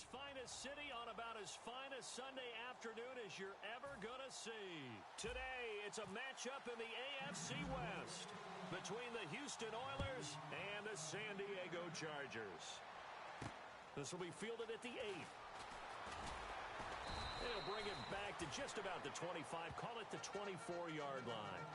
America's finest city on about as fine a Sunday afternoon as you're ever going to see. Today, it's a matchup in the AFC West between the Houston Oilers and the San Diego Chargers. This will be fielded at the 8. It'll bring it back to just about the 25, call it the 24-yard line.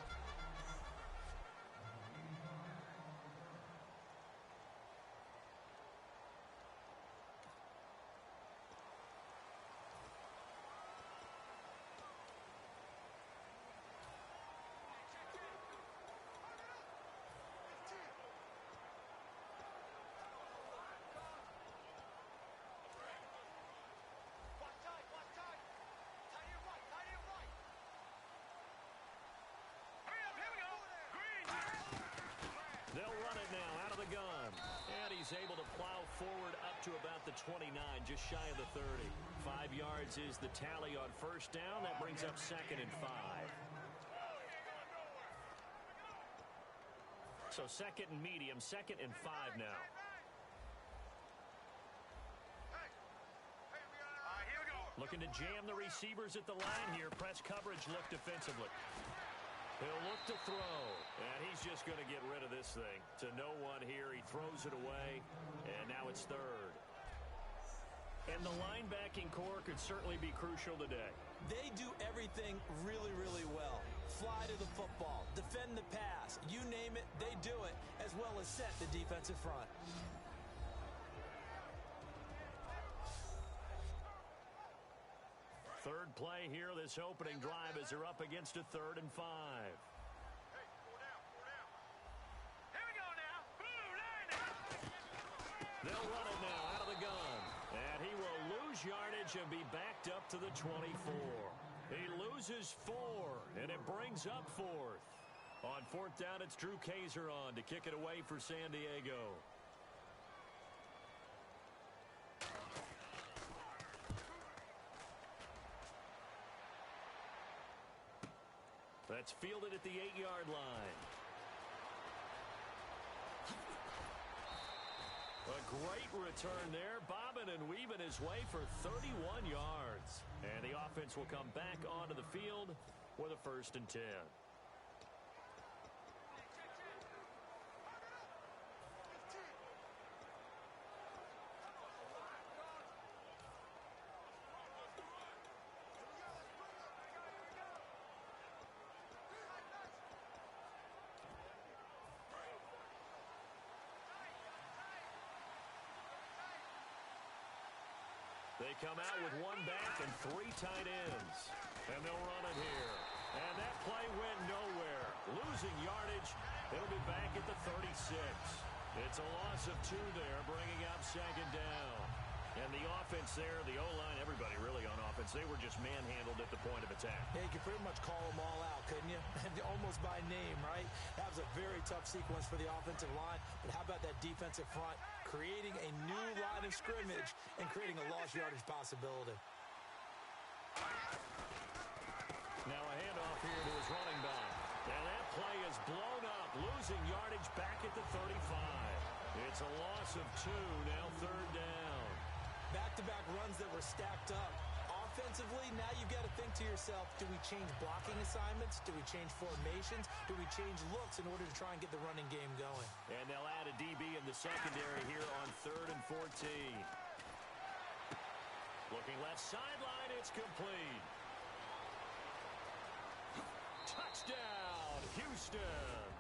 They'll run it now out of the gun. And he's able to plow forward up to about the 29, just shy of the 30. 5 yards is the tally on first down. That brings up 2nd and 5. So 2nd and medium, 2nd and 5 now. Looking to jam the receivers at the line here. Press coverage look defensively. He'll look to throw, and he's just going to get rid of this thing. To no one here, he throws it away, and now it's 3rd. And the linebacking core could certainly be crucial today. They do everything really, really well. Fly to the football, defend the pass, you name it, they do it, as well as set the defensive front. Third play here, this opening drive, as they're up against a 3rd and 5. Hey, 4 down, 4 down. Here we go now. Blue line. They'll run it now out of the gun. And he will lose yardage and be backed up to the 24. He loses 4, and it brings up 4th. On 4th down, it's Drew Kaiser on to kick it away for San Diego. That's fielded at the 8-yard line. A great return there, bobbing and weaving his way for 31 yards. And the offense will come back onto the field with a 1st and 10. They come out with 1 back and 3 tight ends. And they'll run it here. And that play went nowhere. Losing yardage. It'll be back at the 36. It's a loss of 2 there, bringing up 2nd down. And the offense there, the O-line, everybody really on offense, they were just manhandled at the point of attack. Yeah, you could pretty much call them all out, couldn't you? Almost by name, right? That was a very tough sequence for the offensive line. But how about that defensive front creating a new line of scrimmage and creating a lost yardage possibility? Now a handoff here to his running back. And that play is blown up, losing yardage back at the 35. It's a loss of 2, now 3rd down. Back-to-back runs that were stacked up. Offensively, now you've got to think to yourself, do we change blocking assignments? Do we change formations? Do we change looks in order to try and get the running game going? And they'll add a DB in the secondary here on 3rd and 14. Looking left sideline, it's complete. Touchdown, Houston.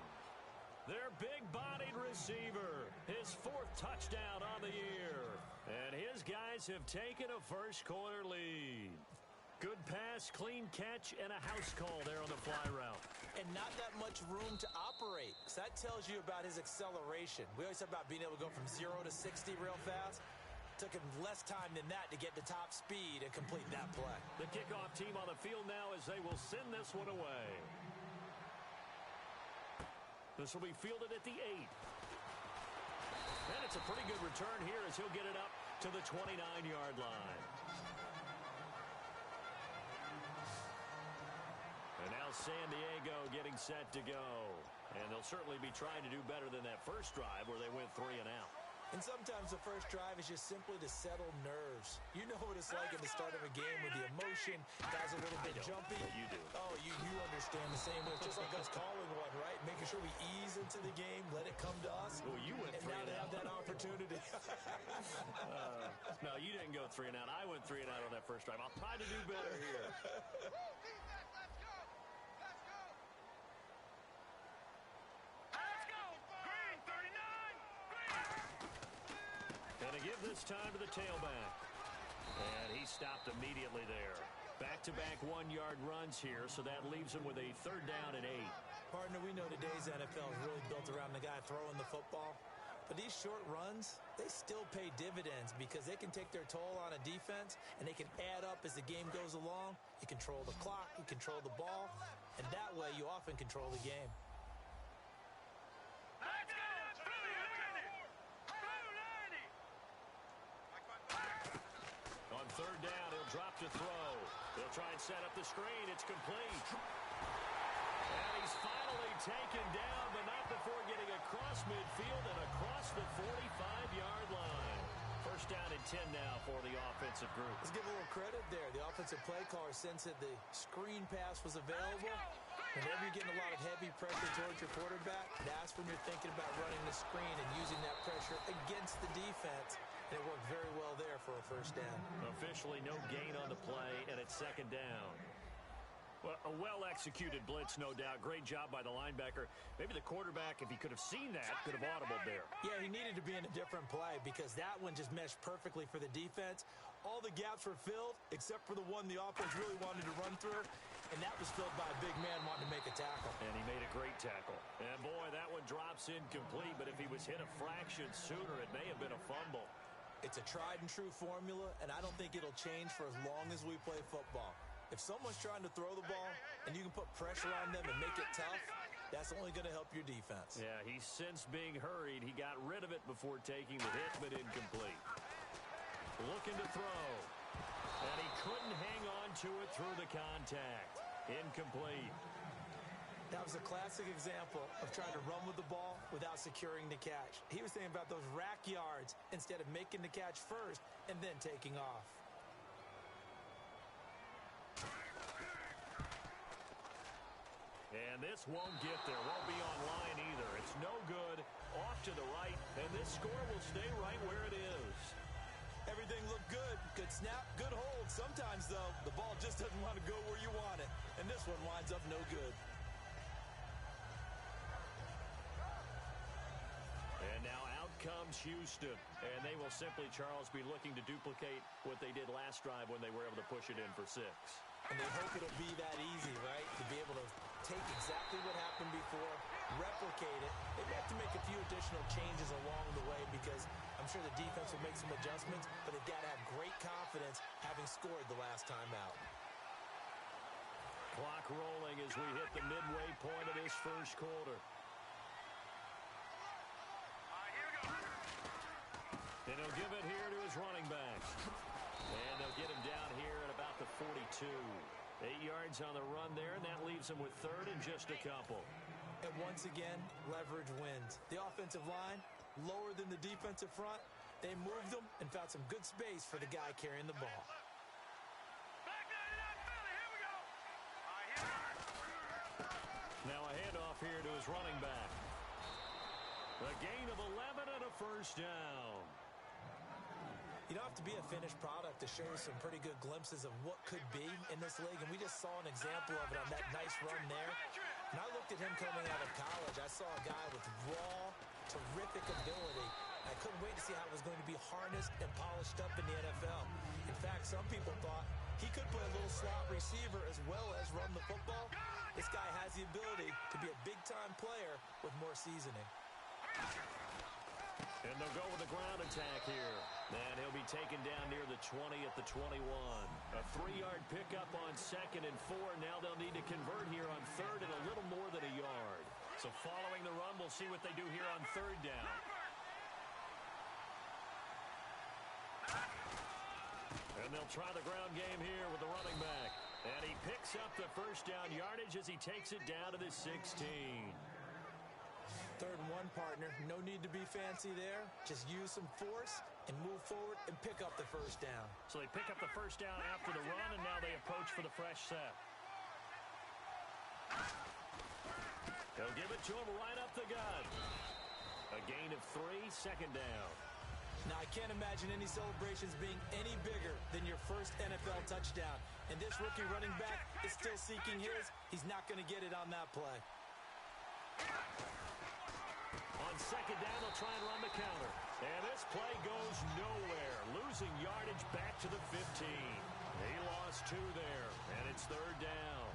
Their big-bodied receiver, his 4th touchdown on the year. And his guys have taken a first-quarter lead. Good pass, clean catch, and a house call there on the fly route. And not that much room to operate. So that tells you about his acceleration. We always talk about being able to go from 0 to 60 real fast. Took him less time than that to get to top speed and complete that play. The kickoff team on the field now as they will send this one away. This will be fielded at the 8. And it's a pretty good return here as he'll get it up to the 29-yard line. And now San Diego getting set to go. And they'll certainly be trying to do better than that first drive where they went 3 and out. And sometimes the first drive is just simply to settle nerves. You know what it's like at the start of a game with the emotion. Guys are a little bit jumpy. But you do. Oh, you understand the same way. It's just like us calling one, right? Making sure we ease into the game, let it come to us. Well, you went and 3 now and they out. have that opportunity. No, you didn't go 3 and out. I went 3 and out on that first drive. I'll try to do better here. And to give this time to the tailback. And he stopped immediately there. Back-to-back 1-yard runs here, so that leaves him with a 3rd down and 8. Partner, we know today's NFL is really built around the guy throwing the football. But these short runs, they still pay dividends because they can take their toll on a defense, and they can add up as the game goes along. You control the clock, you control the ball, and that way you often control the game. On 3rd down, he'll drop to throw. He'll try and set up the screen. It's complete. And he's finally taken down, but not before getting across midfield and across the 45-yard line. 1st down and 10 now for the offensive group. Let's give a little credit there. The offensive play caller sensed that the screen pass was available. Whenever you're getting a lot of heavy pressure towards your quarterback, that's when you're thinking about running the screen and using that pressure against the defense. And it worked very well there for a 1st down. Officially no gain on the play, and it's 2nd down. Well, a well-executed blitz, no doubt. Great job by the linebacker. Maybe the quarterback, if he could have seen that, could have audibled there. Yeah, he needed to be in a different play because that one just meshed perfectly for the defense. All the gaps were filled except for the one the offense really wanted to run through, and that was filled by a big man wanting to make a tackle. And he made a great tackle. And, boy, that one drops incomplete, but if he was hit a fraction sooner, it may have been a fumble. It's a tried-and-true formula, and I don't think it'll change for as long as we play football. If someone's trying to throw the ball and you can put pressure on them and make it tough, that's only going to help your defense. Yeah, he's since being hurried. He got rid of it before taking the hit, but incomplete. Looking to throw. And he couldn't hang on to it through the contact. Incomplete. That was a classic example of trying to run with the ball without securing the catch. He was thinking about those rack yards instead of making the catch first and then taking off. And this won't get there. Won't be online either. It's no good. Off to the right. And this score will stay right where it is. Everything looked good. Good snap, good hold. Sometimes, though, the ball just doesn't want to go where you want it. And this one winds up no good. And now out comes Houston. And they will simply, Charles, be looking to duplicate what they did last drive when they were able to push it in for 6. And they hope it'll be that easy, right? To be able to take exactly what happened before, replicate it. They may have to make a few additional changes along the way because I'm sure the defense will make some adjustments, but they've got to have great confidence having scored the last time out. Clock rolling as we hit the midway point of this 1st quarter. And he'll give it here to his running back. And they'll get him down here at about the 42. 8 yards on the run there, and that leaves him with 3rd and just a couple. And once again, leverage wins. The offensive line, lower than the defensive front. They moved them and found some good space for the guy carrying the ball. Now a handoff here to his running back. A gain of 11 and a 1st down. You don't have to be a finished product to show some pretty good glimpses of what could be in this league, and we just saw an example of it on that nice run there. When I looked at him coming out of college, I saw a guy with raw, terrific ability. I couldn't wait to see how it was going to be harnessed and polished up in the NFL. In fact, some people thought he could play a little slot receiver as well as run the football. This guy has the ability to be a big-time player with more seasoning. And they'll go with the ground attack here. And he'll be taken down near the 20 at the 21. A 3-yard pickup on 2nd and 4. Now they'll need to convert here on 3rd and a little more than a yard. So following the run, we'll see what they do here on 3rd down. And they'll try the ground game here with the running back. And he picks up the 1st down yardage as he takes it down to the 16. 3rd and 1, partner. No need to be fancy there. Just use some force and move forward and pick up the first down. So they pick up the first down after the run, and now they approach for the fresh set. He'll give it to him right up the gut. A gain of 3, 2nd down. Now, I can't imagine any celebrations being any bigger than your first NFL touchdown. And this rookie running back is still seeking his. He's not going to get it on that play. On 2nd down, they'll try and run the counter. And this play goes nowhere. Losing yardage back to the 15. He lost 2 there, and it's 3rd down.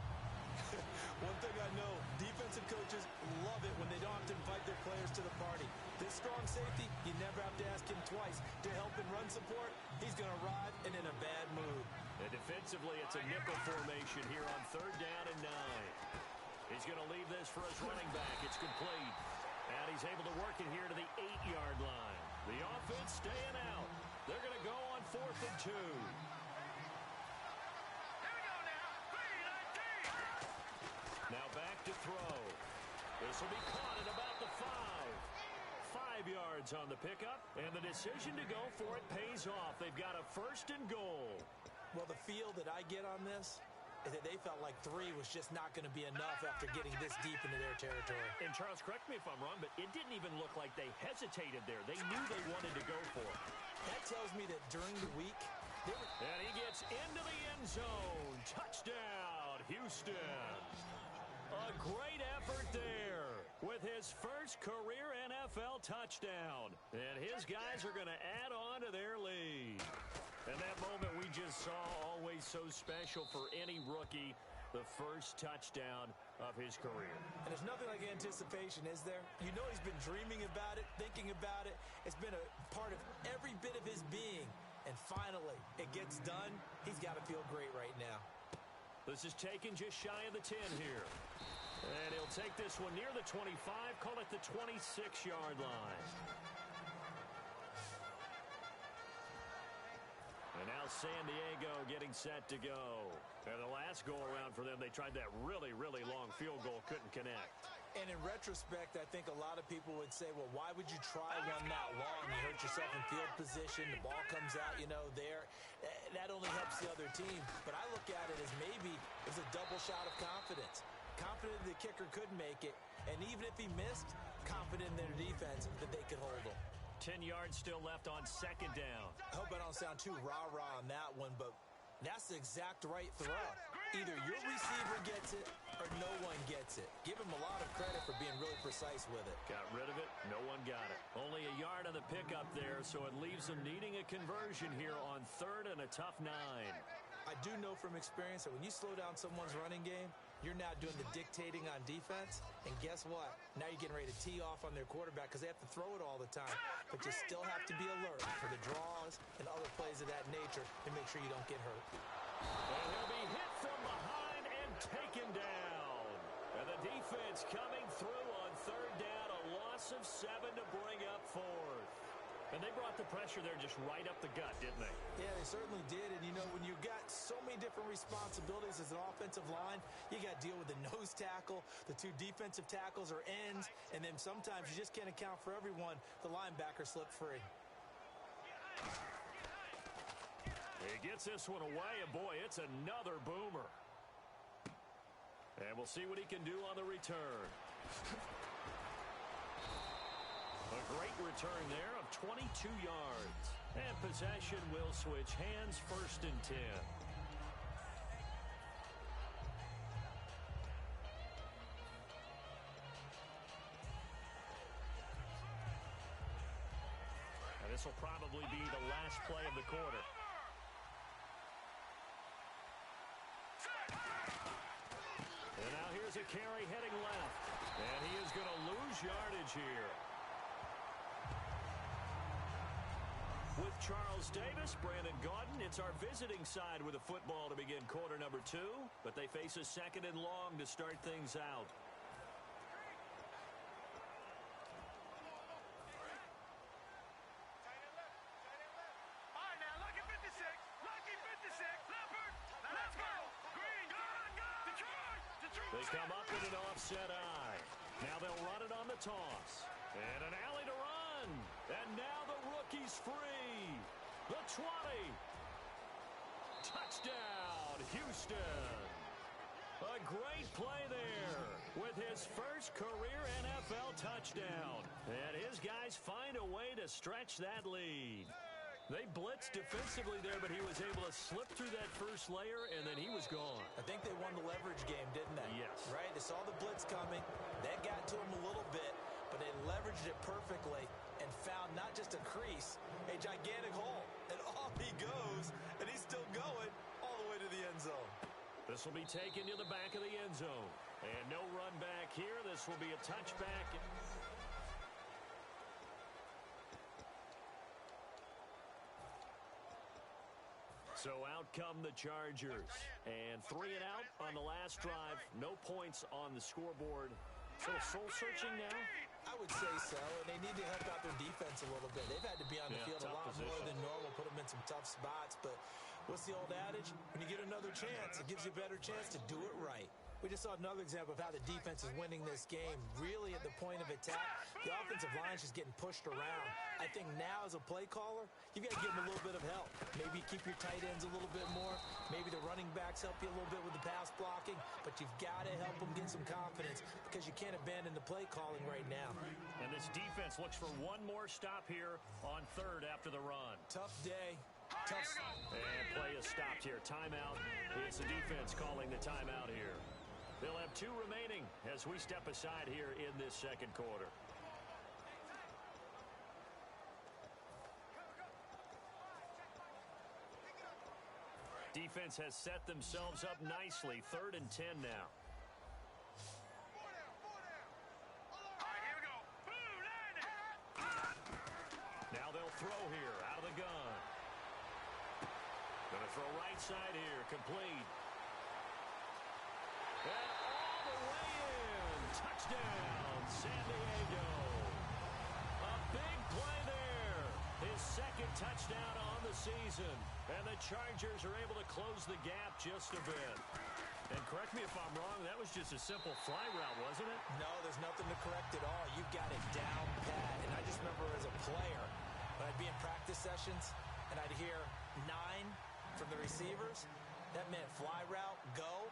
One thing I know, defensive coaches love it when they don't have to invite their players to the party. This strong safety, you never have to ask him twice to help in run support. He's going to arrive and in a bad mood. And defensively, it's a nickel formation here on 3rd down and 9. He's going to leave this for his running back. It's complete. And he's able to work it here to the 8-yard line. The offense staying out. They're going to go on 4th and 2. Now back to throw. This will be caught at about the 5. 5 yards on the pickup, and the decision to go for it pays off. They've got a 1st and goal. Well, the feel that I get on this is that they felt like 3 was just not going to be enough after getting this deep into their territory. And Charles, correct me if I'm wrong, but it didn't even look like they hesitated there. They knew they wanted to go for it. That tells me that during the week, and he gets into the end zone. Touchdown, Houston. A great effort there with his first career NFL touchdown. And his guys are going to add on to their lead. And that moment we just saw, always so special for any rookie, the first touchdown of his career. And there's nothing like anticipation, is there? You know he's been dreaming about it, thinking about it. It's been a part of every bit of his being. And finally, it gets done. He's got to feel great right now. This is taken just shy of the 10 here. And he'll take this one near the 25, call it the 26-yard line. And now San Diego getting set to go. And the last go-around for them, they tried that really, really long field goal, couldn't connect. And in retrospect, I think a lot of people would say, well, why would you try one that long? You hurt yourself in field position. The ball comes out, there. That only helps the other team. But I look at it as maybe it was a double shot of confidence. Confident the kicker could make it. And even if he missed, confident in their defense that they could hold him. 10 yards still left on 2nd down. I hope I don't sound too rah-rah on that one, but that's the exact right throw. Either your receiver gets it or no one gets it. Give him a lot of credit for being really precise with it. Got rid of it. No one got it. Only a yard on the pickup there, so it leaves them needing a conversion here on 3rd and a tough 9. I do know from experience that when you slow down someone's running game, you're now doing the dictating on defense. And guess what? Now you're getting ready to tee off on their quarterback because they have to throw it all the time. But you still have to be alert for the draws and other plays of that nature to make sure you don't get hurt. And he'll be hit from behind and taken down. And the defense coming through on 3rd down. A loss of 7 to bring up 4th. And they brought the pressure there just right up the gut, didn't they? Yeah, they certainly did. And, when you've got so many different responsibilities as an offensive line, you got to deal with the nose tackle, the 2 defensive tackles or ends, and then sometimes you just can't account for everyone. The linebacker slipped free. He gets this one away, and boy, it's another boomer. And we'll see what he can do on the return. A great return there of 22 yards. And possession will switch hands, 1st and 10. And this will probably be the last play of the quarter. And now here's a carry heading left. And he is going to lose yardage here. With Charles Davis, Brandon Gaudin, it's our visiting side with the football to begin quarter number 2, but they face a 2nd and long to start things out. All right, now, lucky 56, Leopard, let's go, Green, go, Detroit. They come up with an offset eye. Now they'll run it on the toss. And an alley to run. And now the rookie's free. The 20. Touchdown, Houston. A great play there with his first career NFL touchdown. And his guys find a way to stretch that lead. They blitzed defensively there, but he was able to slip through that first layer, and then he was gone. I think they won the leverage game, didn't they? Yes. Right? They saw the blitz coming. That got to him a little bit, but they leveraged it perfectly and found not just a crease, a gigantic hole. And off he goes, and he's still going all the way to the end zone. This will be taken to the back of the end zone. And no run back here. This will be a touchback. So out come the Chargers. And 3 and out on the last drive. No points on the scoreboard. So soul-searching now? I would say so, and they need to help out their defense a little bit. They've had to be on the field a lot more than normal, put them in some tough spots. But what's the old adage? When you get another chance, it gives you a better chance to do it right. We just saw another example of how the defense is winning this game. Really at the point of attack, the offensive line is just getting pushed around. I think now as a play caller, you've got to give them a little bit of help. Maybe keep your tight ends a little bit more. Maybe the running backs help you a little bit with the pass blocking. But you've got to help them get some confidence because you can't abandon the play calling right now. And this defense looks for one more stop here on third after the run. Tough day. And play is stopped here. Timeout. It's the defense calling the timeout here. They'll have 2 remaining as we step aside here in this second quarter. Defense has set themselves up nicely. 3rd and 10 now. Now they'll throw here out of the gun. Going to throw right side here. Complete. And all the way in. Touchdown, San Diego. A big play there. His second touchdown on the season. And the Chargers are able to close the gap just a bit. And correct me if I'm wrong, that was just a simple fly route, wasn't it? No, there's nothing to correct at all. You've got it down pat. And I just remember as a player, when I'd be in practice sessions, and I'd hear 9 from the receivers, that meant fly route, go,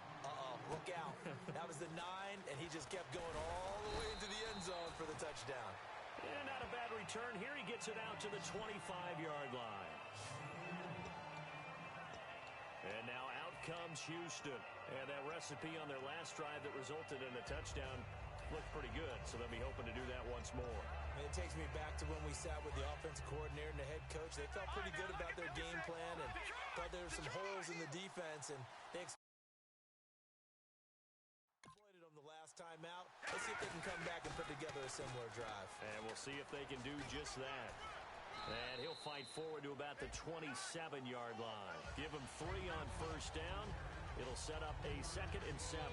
look out. That was the 9, and he just kept going all the way into the end zone for the touchdown. And not a bad return. Here he gets it out to the 25-yard line. And now out comes Houston. And that recipe on their last drive that resulted in a touchdown looked pretty good, so they'll be hoping to do that once more. And it takes me back to when we sat with the offensive coordinator and the head coach. They felt pretty good about their game plan and thought there were some holes in the defense, and they exploited them the last time out. Let's see if they can come back and put together a similar drive. And we'll see if they can do just that. And he'll fight forward to about the 27-yard line. Give him 3 on first down. It'll set up a 2nd and 7.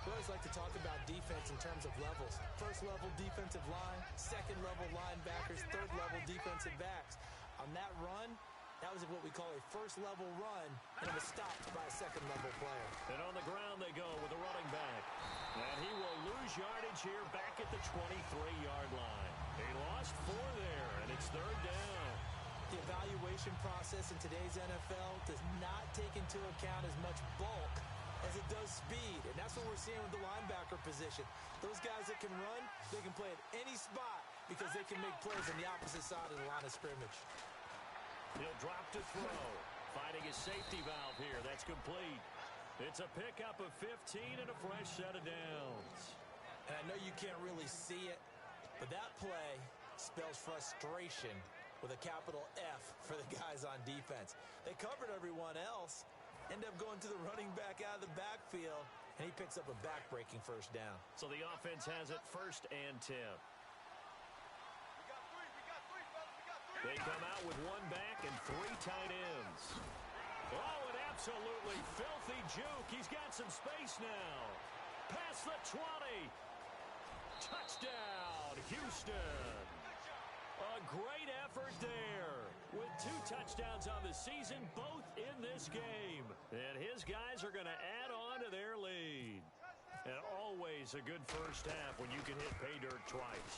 We always like to talk about defense in terms of levels. First level defensive line, second level linebackers, third level defensive backs. On that run, that was what we call a first level run, and it was stopped by a second level player. And on the ground they go with a running back. And he will lose yardage here back at the 23-yard line. He lost 4 there, and it's 3rd down. The evaluation process in today's NFL does not take into account as much bulk as it does speed, and that's what we're seeing with the linebacker position. Those guys that can run, they can play at any spot because they can make plays on the opposite side of the line of scrimmage. He'll drop to throw, finding his safety valve here. That's complete. It's a pickup of 15 and a fresh set of downs. And I know you can't really see it, but that play spells frustration with a capital F for the guys on defense. They covered everyone else, end up going to the running back out of the backfield, and he picks up a back-breaking first down. So the offense has it 1st and 10. They come out with 1 back and 3 tight ends. Oh, an absolutely filthy juke. He's got some space now. Past the 20. Touchdown, Houston. A great effort there with 2 touchdowns on the season, both in this game. And his guys are going to add on to their lead. And always a good first half when you can hit pay dirt twice.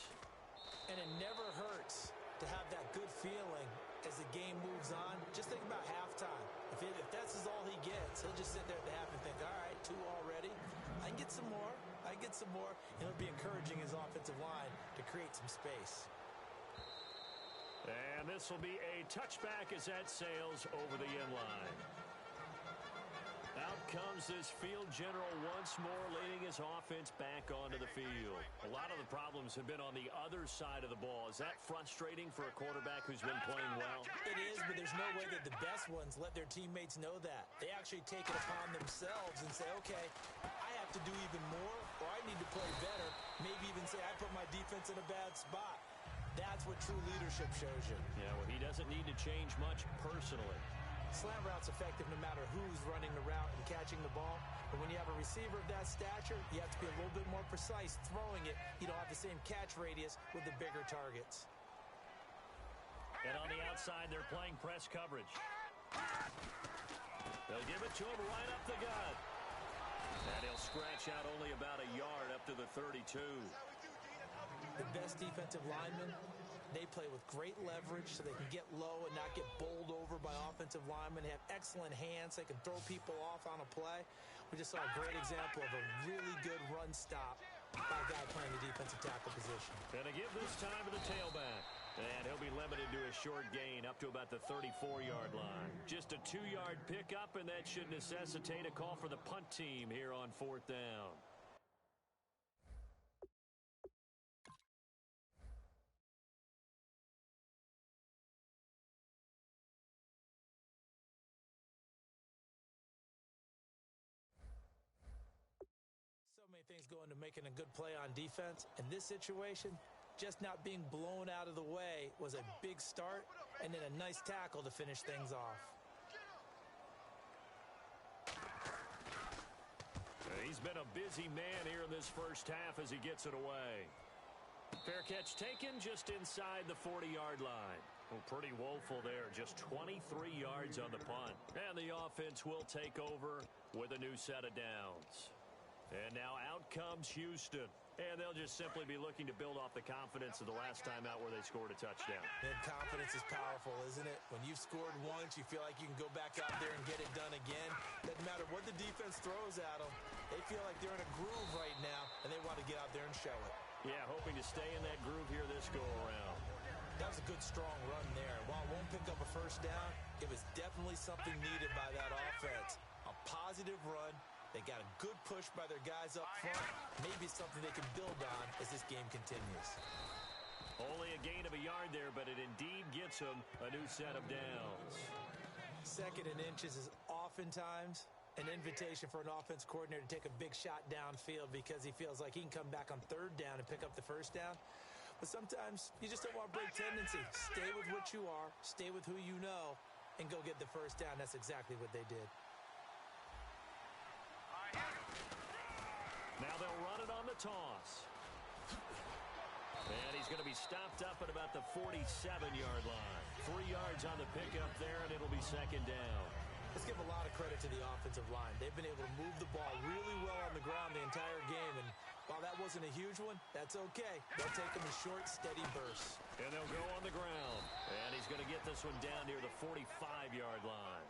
And it never hurts to have that good feeling as the game moves on. Just think about halftime. If that's all he gets, he'll just sit there at the half and think, all right, 2 already. I can get some more. And he'll be encouraging his offensive line to create some space. And this will be a touchback as that sails over the end line. Out comes this field general once more, leading his offense back onto the field. A lot of the problems have been on the other side of the ball. Is that frustrating for a quarterback who's been playing well? It is, but there's no way that the best ones let their teammates know that. They actually take it upon themselves and say, okay, I have to do even more, or I need to play better. Maybe even say, I put my defense in a bad spot. That's what true leadership shows you. Yeah, well, he doesn't need to change much personally. Slant route's effective no matter who's running the route and catching the ball. But when you have a receiver of that stature, you have to be a little bit more precise throwing it. You don't have the same catch radius with the bigger targets. And on the outside, they're playing press coverage. They'll give it to him right up the gut. And he'll scratch out only about a yard up to the 32. The best defensive linemen, they play with great leverage so they can get low and not get bowled over by offensive linemen. They have excellent hands. They can throw people off on a play. We just saw a great example of a really good run stop by a guy playing the defensive tackle position. And to give this time to the tailback. And he'll be limited to a short gain up to about the 34-yard line. Just a 2-yard pickup, and that should necessitate a call for the punt team here on 4th down. Things go into making a good play on defense. In this situation, just not being blown out of the way was a big start, and then a nice tackle to finish things off. He's been a busy man here in this first half as he gets it away. Fair catch taken just inside the 40-yard line. Well, pretty woeful there, just 23 yards on the punt. And the offense will take over with a new set of downs. And now out comes Houston. And they'll just simply be looking to build off the confidence of the last time out where they scored a touchdown. And confidence is powerful, isn't it? When you've scored once, you feel like you can go back out there and get it done again. Doesn't matter what the defense throws at them. They feel like they're in a groove right now, and they want to get out there and show it. Yeah, hoping to stay in that groove here this go-around. That was a good, strong run there. While it won't pick up a first down, it was definitely something needed by that offense. A positive run. They got a good push by their guys up front. Maybe something they can build on as this game continues. Only a gain of a yard there, but it indeed gets them a new set of downs. 2nd and inches is oftentimes an invitation for an offense coordinator to take a big shot downfield because he feels like he can come back on 3rd down and pick up the first down. But sometimes you just don't want break tendency. Stay with what you are, stay with who you know, and go get the first down. That's exactly what they did. Now they'll run it on the toss. And he's going to be stopped up at about the 47-yard line. 3 yards on the pickup there, and it'll be 2nd down. Let's give a lot of credit to the offensive line. They've been able to move the ball really well on the ground the entire game, and while that wasn't a huge one, that's okay. They'll take them in short, steady bursts. And they'll go on the ground. And he's going to get this one down near the 45-yard line.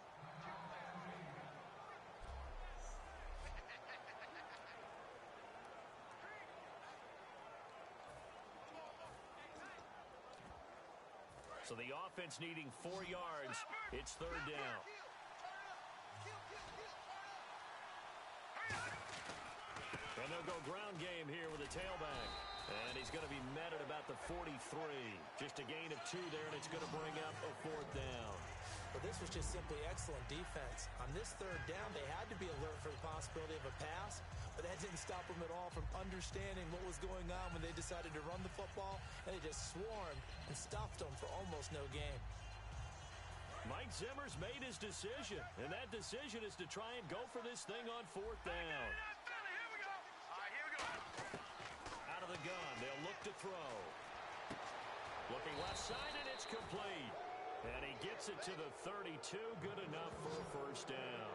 So the offense needing 4 yards. It's 3rd down. And they'll go ground game here with a tailback. And he's going to be met at about the 43. Just a gain of 2 there, and it's going to bring up a 4th down. But this was just simply excellent defense. On this 3rd down, they had to be alert for the possibility of a pass, but that didn't stop them at all from understanding what was going on when they decided to run the football, and they just swarmed and stuffed them for almost no gain. Mike Zimmer's made his decision, and that decision is to try and go for this thing on 4th down. Out of the gun, they'll look to throw. Looking left side, and it's complete. And he gets it to the 32, good enough for a first down.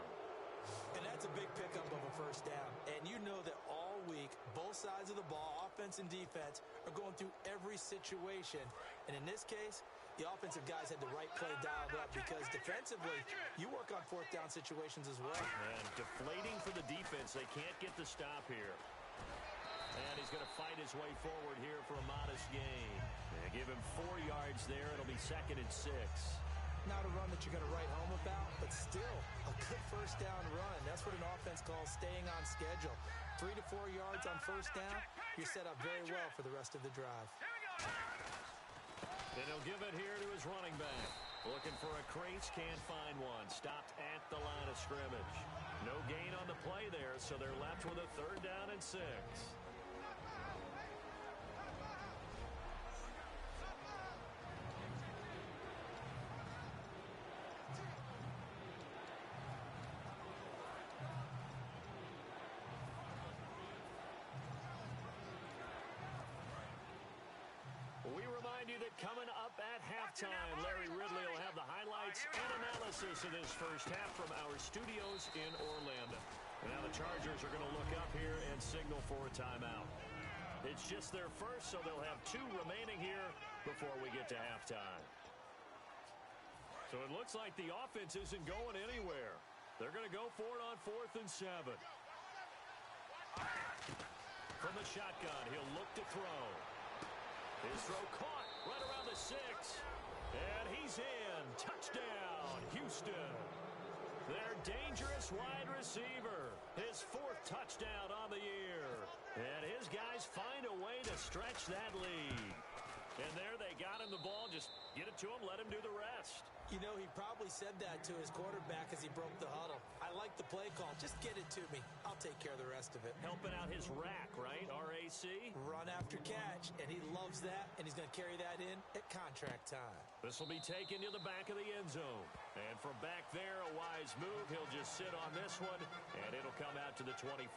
And that's a big pickup of a first down. And you know that all week, both sides of the ball, offense and defense, are going through every situation. And in this case, the offensive guys had the right play dialed up because defensively, you work on fourth down situations as well. And deflating for the defense. They can't get the stop here. And he's going to fight his way forward here for a modest gain. They give him 4 yards there. It'll be 2nd and 6. Not a run that you're going to write home about, but still a good first down run. That's what an offense calls staying on schedule. 3 to 4 yards on first down, you're set up very well for the rest of the drive. And he'll give it here to his running back. Looking for a crease, can't find one. Stopped at the line of scrimmage. No gain on the play there, so they're left with a 3rd down and 6. We remind you that coming up at halftime, Larry Ridley will have the highlights and analysis of this first half from our studios in Orlando. Now the Chargers are going to look up here and signal for a timeout. It's just their first, so they'll have 2 remaining here before we get to halftime. So it looks like the offense isn't going anywhere. They're going to go for it on 4th and 7. From the shotgun, he'll look to throw. His throw caught right around the 6. And he's in. Touchdown, Houston. Their dangerous wide receiver. His 4th touchdown on the year. And his guys find a way to stretch that lead. And there they got him the ball. Just get it to him, let him do the rest. You know, he probably said that to his quarterback as he broke the huddle. I like the play call. Just get it to me. I'll take care of the rest of it. Helping out his rack, right? R-A-C? Run after catch, and he loves that, and he's going to carry that in at contract time. This will be taken to the back of the end zone. And from back there, a wise move. He'll just sit on this one, and it'll come out to the 25.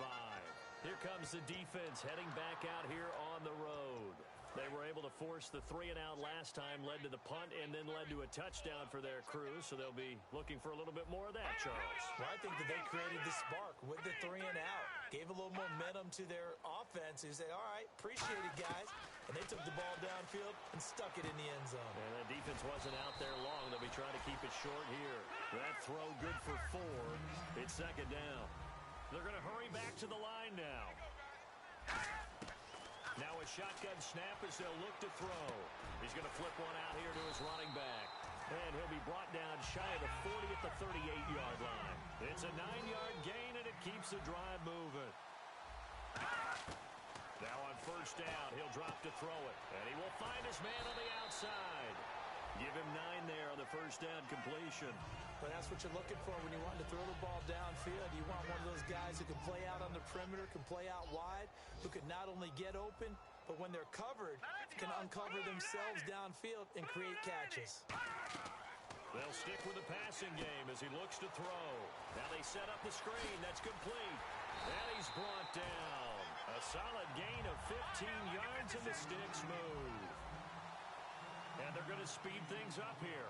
Here comes the defense heading back out here on the road. They were able to force the 3-and-out last time, led to the punt, and then led to a touchdown for their crew. So they'll be looking for a little bit more of that, Charles. Well, I think that they created the spark with the 3-and-out. Gave a little momentum to their offense who said, all right, appreciate it, guys. And they took the ball downfield and stuck it in the end zone. And the defense wasn't out there long. They'll be trying to keep it short here. That throw good for 4. It's 2nd down. They're going to hurry back to the line now. Now a shotgun snap as they'll look to throw. He's going to flip one out here to his running back. And he'll be brought down shy of the 40 at the 38-yard line. It's a 9-yard gain, and it keeps the drive moving. Now on first down, he'll drop to throw it. And he will find his man on the outside. Give him 9 there on the first down completion. But that's what you're looking for when you want to throw the ball downfield. You want one of those guys who can play out on the perimeter, can play out wide, who can not only get open, but when they're covered, can uncover themselves downfield and create catches. They'll stick with the passing game as he looks to throw. Now they set up the screen. That's complete. And he's brought down. A solid gain of 15 yards, and the sticks move. And they're going to speed things up here.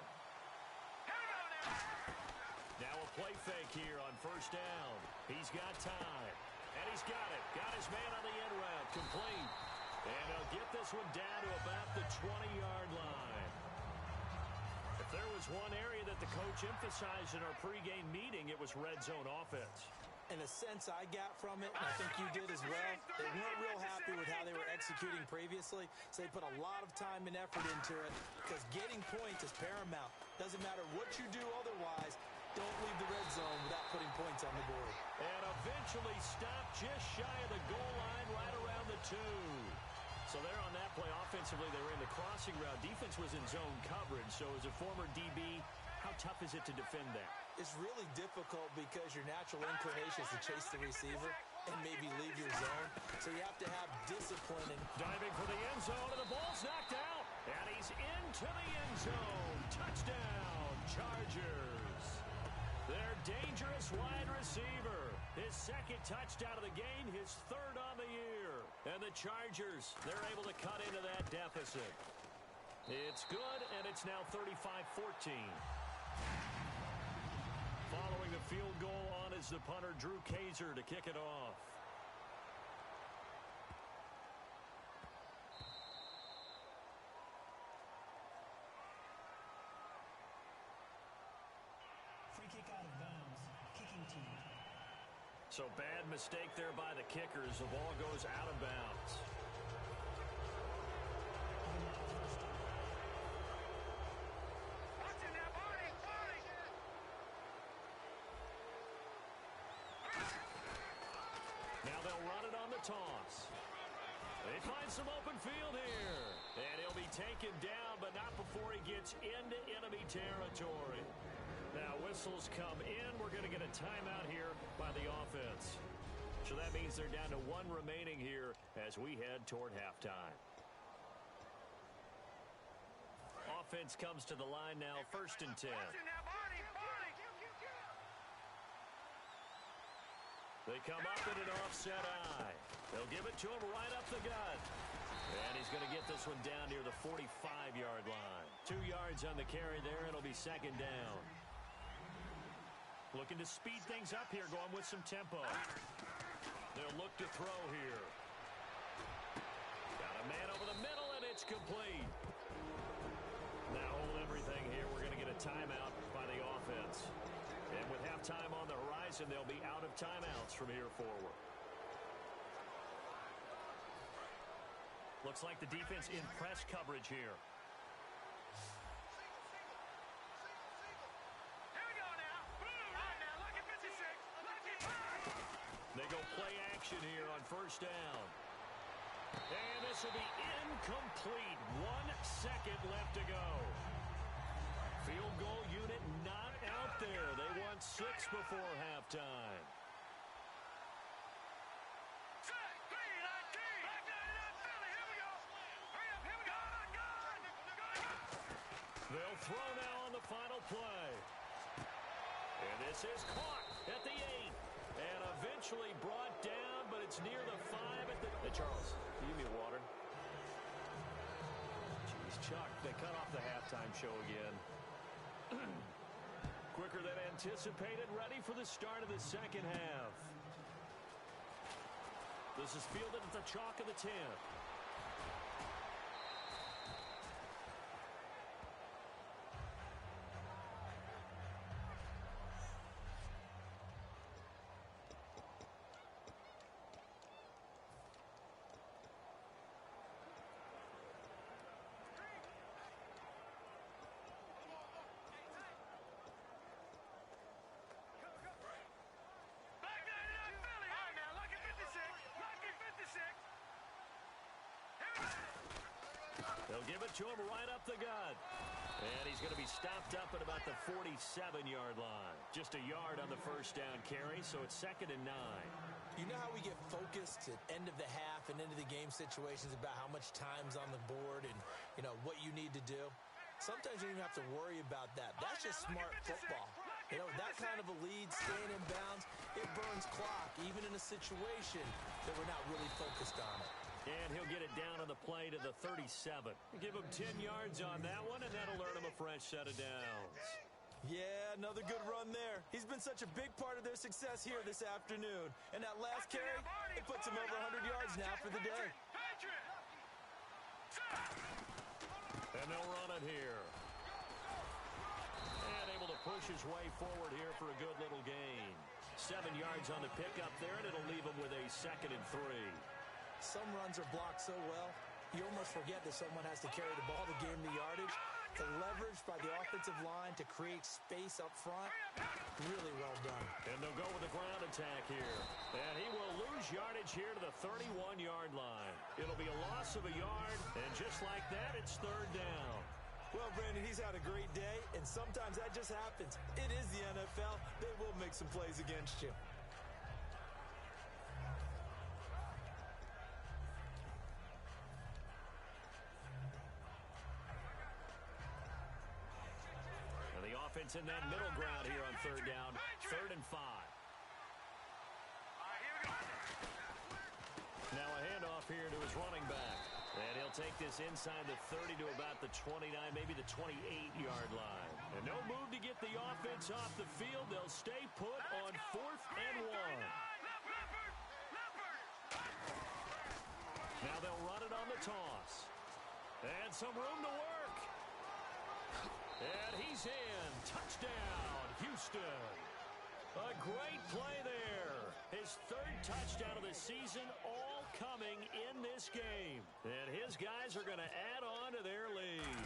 Now a play fake here on first down. He's got time. And he's got it. Got his man on the end route. Complete. And he'll get this one down to about the 20-yard line. If there was one area that the coach emphasized in our pregame meeting, it was red zone offense. And the sense I got from it, and I think you did as well, they weren't real happy with how they were executing previously, so they put a lot of time and effort into it because getting points is paramount. Doesn't matter what you do otherwise, don't leave the red zone without putting points on the board. And eventually stopped just shy of the goal line right around the 2. So there on that play, offensively, they were in the crossing route. Defense was in zone coverage, so as a former DB, how tough is it to defend that? It's really difficult because your natural inclination is to chase the receiver and maybe leave your zone. So you have to have discipline. And diving for the end zone, and the ball's knocked out. And he's into the end zone. Touchdown, Chargers. Their dangerous wide receiver. His 2nd touchdown of the game, his 3rd on the year. And the Chargers, they're able to cut into that deficit. It's good, and it's now 35-14. Following the field goal on is the punter, Drew Kaiser, to kick it off. So bad mistake there by the kickers. The ball goes out of bounds. Watch it now, Barney. Now they'll run it on the toss. They find some open field here. And he'll be taken down, but not before he gets into enemy territory. Now whistles come in. We're going to get a timeout here by the offense. So that means they're down to one remaining here as we head toward halftime. Offense comes to the line now, 1st and 10. Watch it now, Barney. They come up in an offset eye. They'll give it to him right up the gut. And he's going to get this one down near the 45-yard line. 2 yards on the carry there. It'll be 2nd down. Looking to speed things up here, going with some tempo. They'll look to throw here. Got a man over the middle, and it's complete. Now hold everything here. We're going to get a timeout by the offense. And with halftime on the horizon, they'll be out of timeouts from here forward. Looks like the defense in press coverage here. Here we go now. All right, now, look at 56. Look at They go play action here on 1st down. And this will be incomplete. 1 second left to go. Field goal unit not out there. They won 6 before halftime. They'll throw now on the final play. And this is caught at the 8. And eventually brought down, but it's near the 5 at the... Hey, Charles, can you give me a water? Jeez, Chuck, they cut off the halftime show again. Quicker than anticipated, ready for the start of the 2nd half. This is fielded at the chalk of the 10. They'll give it to him right up the gut. And he's going to be stopped up at about the 47-yard line. Just a yard on the 1st down carry, so it's 2nd and 9. You know how we get focused at end of the half and into the game situations about how much time's on the board and, you know, what you need to do? Sometimes you don't even have to worry about that. That's just smart football. You know, that kind of a lead, staying in bounds, it burns clock, even in a situation that we're not really focused on it. And he'll get it down on the play to the 37. Give him 10 yards on that one, and that'll earn him a fresh set of downs. Yeah, another good run there. He's been such a big part of their success here this afternoon. And that last carry, it puts him over 100 yards now for the day. And they'll run it here. And able to push his way forward here for a good little gain. 7 yards on the pickup there, and it'll leave him with a 2nd and 3. Some runs are blocked so well, you almost forget that someone has to carry the ball to gain the yardage. The leverage by the offensive line to create space up front, really well done. And they'll go with the ground attack here. And he will lose yardage here to the 31-yard line. It'll be a loss of a yard, and just like that, it's 3rd down. Well, Brandon, he's had a great day, and sometimes that just happens. It is the NFL. They will make some plays against you. Offense in that middle ground here on 3rd down. 3rd and 5. Now a handoff here to his running back. And he'll take this inside the 30 to about the 29, maybe the 28-yard line. And no move to get the offense off the field. They'll stay put on 4th and 1. Now they'll run it on the toss. And some room to work. And he's in. Touchdown, Houston. A great play there. His third touchdown of the season, all coming in this game. And his guys are going to add on to their lead.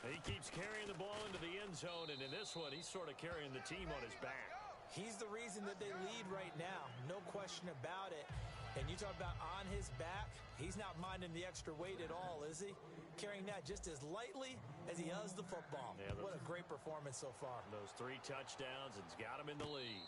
He keeps carrying the ball into the end zone, and in this one, he's sort of carrying the team on his back. He's the reason that they lead right now. No question about it. And you talk about on his back, he's not minding the extra weight at all, is he? Carrying that just as lightly as he does the football. Yeah, what a great performance so far. Those 3 touchdowns, and it's got him in the lead.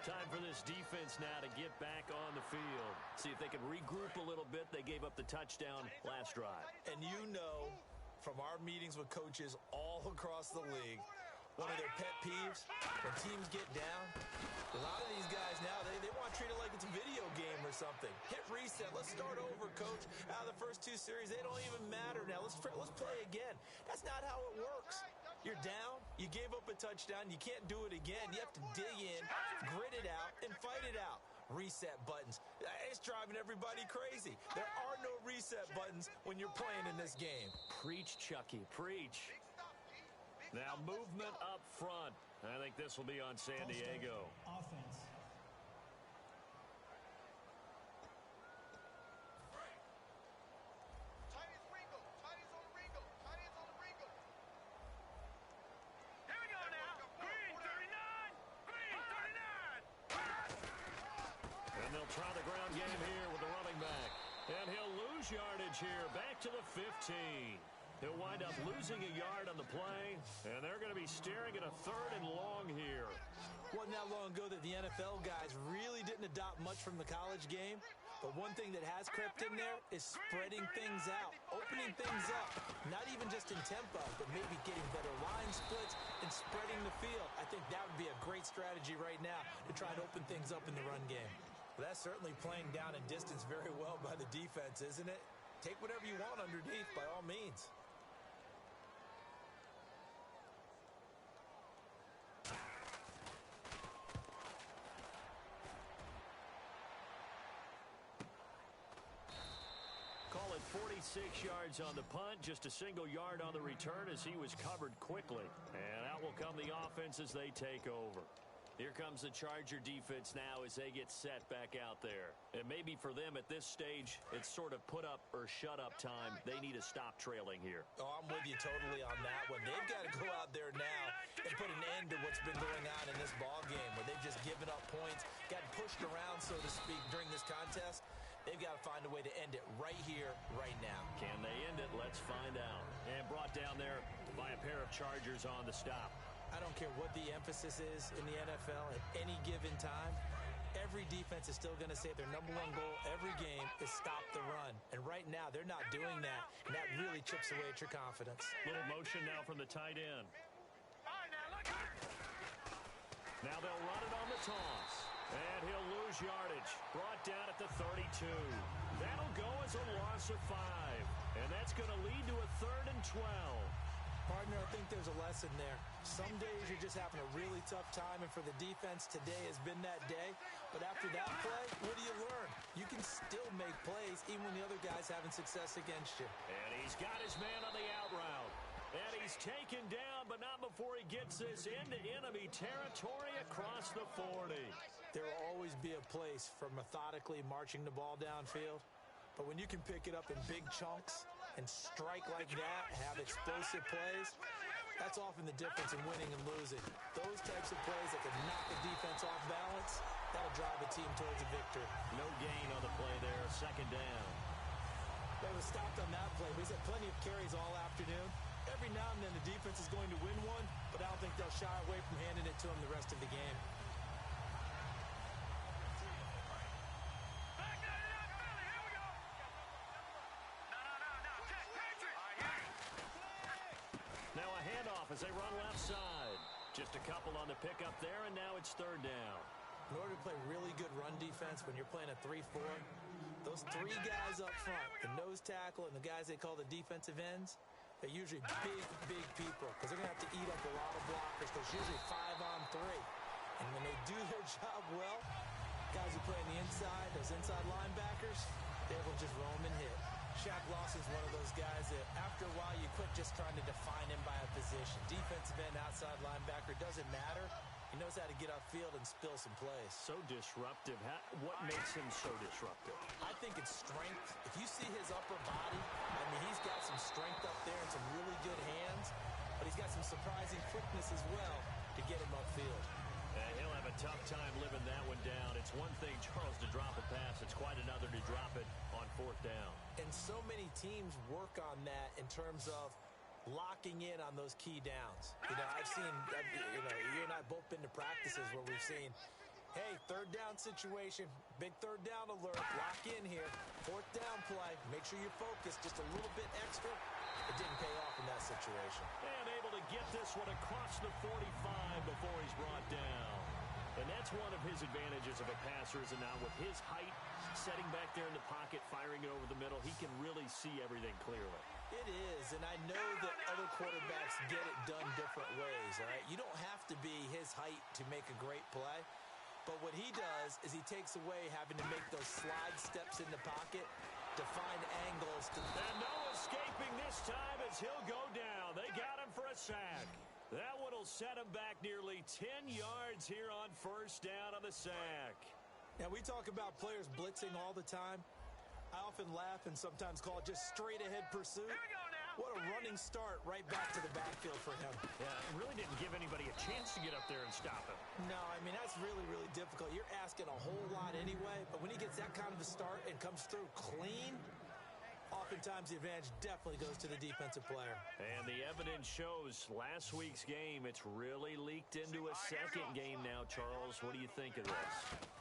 Time for this defense now to get back on the field. See if they can regroup a little bit. They gave up the touchdown last drive. And you know, from our meetings with coaches all across the league, one of their pet peeves, when teams get down, a lot of these guys now, they want to treat it like it's a video game or something. Hit reset. Let's start over, coach. Out of the first 2 series, they don't even matter now. Let's play again. That's not how it works. You're down. You gave up a touchdown. You can't do it again. You have to dig in, grit it out, and fight it out. Reset buttons. It's driving everybody crazy. There are no reset buttons when you're playing in this game. Preach, Chucky. Preach. Now movement up front. I think this will be on San Diego. Offense. Here we go now. Green 39. Green 39. And they'll try the ground game here with the running back. And he'll lose yardage here. Back to the 15. He'll wind up losing a yard on the play, and they're going to be staring at a 3rd and long here. Wasn't that long ago that the NFL guys really didn't adopt much from the college game, but one thing that has crept in there is spreading things out, opening things up, not even just in tempo, but maybe getting better line splits and spreading the field. I think that would be a great strategy right now to try and open things up in the run game. But that's certainly playing down in distance very well by the defense, isn't it? Take whatever you want underneath by all means. Call it 46 yards on the punt, just a single yard on the return as he was covered quickly. And out will come the offense as they take over. Here comes the Charger defense now as they get set back out there. And maybe for them at this stage, it's sort of put up or shut up time. They need to stop trailing here. Oh, I'm with you totally on that one. They've got to go out there now and put an end to what's been going on in this ball game where they've just given up points, gotten pushed around, so to speak, during this contest. They've got to find a way to end it right here, right now. Can they end it? Let's find out. And brought down there by a pair of Chargers on the stop. I don't care what the emphasis is in the NFL at any given time. Every defense is still going to say their #1 goal every game is stop the run. And right now, they're not doing that. And that really chips away at your confidence. Little motion now from the tight end. All right, now look at it. Now they'll run it on the toss. And he'll lose yardage. Brought down at the 32. That'll go as a loss of 5. And that's going to lead to a 3rd and 12. Partner, I think there's a lesson there. Some days you're just having a really tough time, and for the defense, today has been that day. But after that play, what do you learn? You can still make plays even when the other guy's having success against you. And he's got his man on the out route. And he's taken down, but not before he gets this into enemy territory across the 40. There will always be a place for methodically marching the ball downfield. But when you can pick it up in big chunks and strike like that, have explosive plays, that's often the difference in winning and losing. Those types of plays that can knock the defense off balance, that'll drive a team towards a victory. No gain on the play there, 2nd down. They were stopped on that play. He's had plenty of carries all afternoon. Every now and then the defense is going to win one, but I don't think they'll shy away from handing it to him the rest of the game. Back that it up, Billy. Here we go. No. Check, Patriot. All right, here. Now a handoff as they run left side. Just a couple on the pickup there, and now it's 3rd down. In order to play really good run defense when you're playing a 3-4, those 3 guys up front, the nose tackle and the guys they call the defensive ends, they're usually big people because they're going to have to eat up a lot of blockers because usually 5-on-3. And when they do their job well, guys who play on the inside, those inside linebackers, they will just roam and hit. Shaq Lawson's one of those guys that after a while you quit just trying to define him by a position. Defensive end, outside linebacker, doesn't matter. He knows how to get upfield and spill some plays. So disruptive. What makes him so disruptive? I think it's strength. If you see his upper body, I mean, he's got some strength up there and some really good hands, but he's got some surprising quickness as well to get him upfield. And he'll have a tough time living that one down. It's one thing, Charles, to drop a pass. It's quite another to drop it on fourth down. And so many teams work on that in terms of locking in on those key downs. I've seen, you and I both been to practices where we've seen, hey, third down situation, big third down alert, lock in here, fourth down play, make sure you focus just a little bit extra. It didn't pay off in that situation. And able to get this one across the 45 before he's brought down. And that's one of his advantages of a passer, is now with his height, setting back there in the pocket, firing it over the middle, he can really see everything clearly. It is, and I know that other quarterbacks get it done different ways, all right? You don't have to be his height to make a great play, but what he does is he takes away having to make those slide steps in the pocket to find angles. And no escaping this time as he'll go down. They got him for a sack. That one will set him back nearly 10 yards here on first down on the sack. Now, we talk about players blitzing all the time. I often laugh and sometimes call it just straight-ahead pursuit. Here we go now. What a running start right back to the backfield for him. Yeah, it really didn't give anybody a chance to get up there and stop him. No, I mean, that's really, really difficult. You're asking a whole lot anyway, but when he gets that kind of a start and comes through clean, oftentimes the advantage definitely goes to the defensive player. And the evidence shows last week's game, it's really leaked into a second game now, Charles. What do you think of this?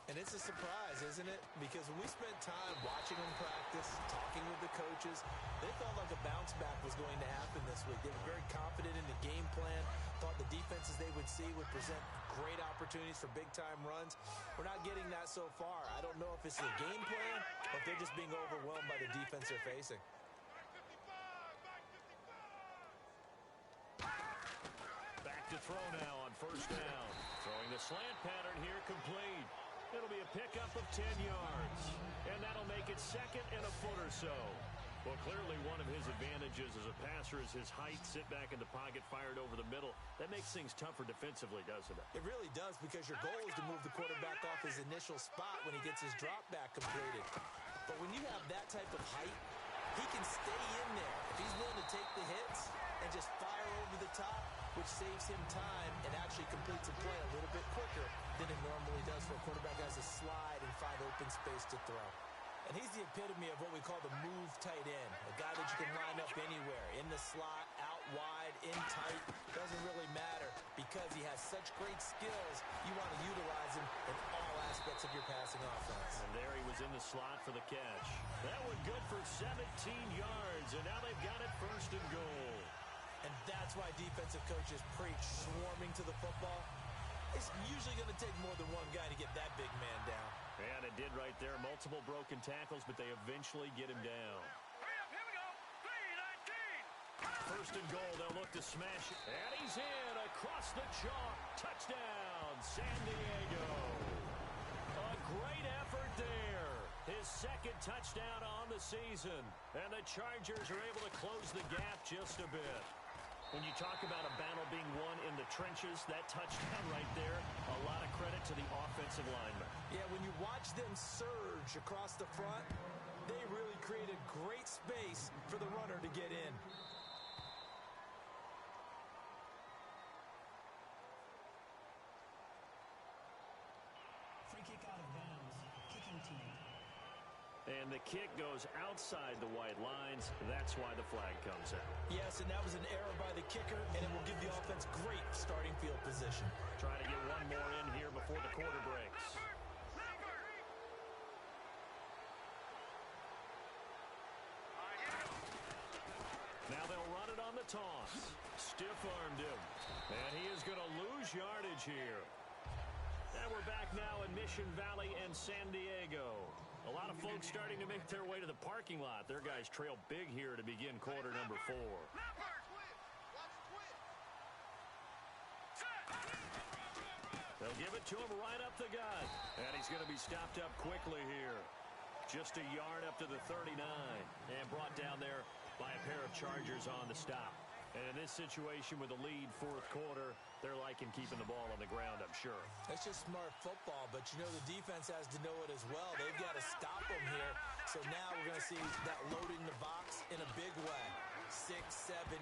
And it's a surprise, isn't it? Because when we spent time watching them practice, talking with the coaches, they felt like a bounce back was going to happen this week. They were very confident in the game plan, thought the defenses they would see would present great opportunities for big-time runs. We're not getting that so far. I don't know if it's the game plan or if they're just being overwhelmed by the defense they're facing. Back to throw now on first down. Throwing the slant pattern here, complete. It'll be a pickup of 10 yards. And that'll make it second and a foot or so. Well, clearly one of his advantages as a passer is his height, sit back in the pocket, fired over the middle. That makes things tougher defensively, doesn't it? It really does, because your goal is to move the quarterback off his initial spot when he gets his drop back completed. But when you have that type of height, he can stay in there. If he's willing to take the hits and just fire over the top, which saves him time and actually completes a play a little bit quicker than it normally does for a quarterback who has a slide and find open space to throw. And he's the epitome of what we call the move tight end, a guy that you can line up anywhere, in the slot, out wide, in tight, doesn't really matter, because he has such great skills. You want to utilize him in all aspects of your passing offense. And there he was in the slot for the catch. That one good for 17 yards, and now they've got it first and goal. And that's why defensive coaches preach swarming to the football. It's usually going to take more than one guy to get that big man down. And it did right there. Multiple broken tackles, but they eventually get him down. Hurry up, here we go. 3-19. First and goal, they'll look to smash it. And he's in across the chalk. Touchdown, San Diego. A great effort there. His second touchdown on the season. And the Chargers are able to close the gap just a bit. When you talk about a battle being won in the trenches, that touchdown right there, a lot of credit to the offensive linemen. Yeah, when you watch them surge across the front, they really created great space for the runner to get in. Free kick out of bounds. Kicking team. And the kick goes outside the white lines. That's why the flag comes out. Yes, and that was an error by the kicker, and it will give the offense great starting field position. Trying to get one more in here before the quarter breaks. Now they'll run it on the toss. Stiff-armed him. And he is going to lose yardage here. And we're back now in Mission Valley and San Diego. A lot of folks starting to make their way to the parking lot. Their guys trail big here to begin quarter number 4. They'll give it to him right up the gut. And he's going to be stopped up quickly here. Just a yard up to the 39. And brought down there by a pair of Chargers on the stop. And in this situation with the lead fourth quarter, they're liking keeping the ball on the ground, I'm sure. It's just smart football, but you know the defense has to know it as well. They've got to stop them here. So now we're going to see that loading the box in a big way. 6, 7, 8,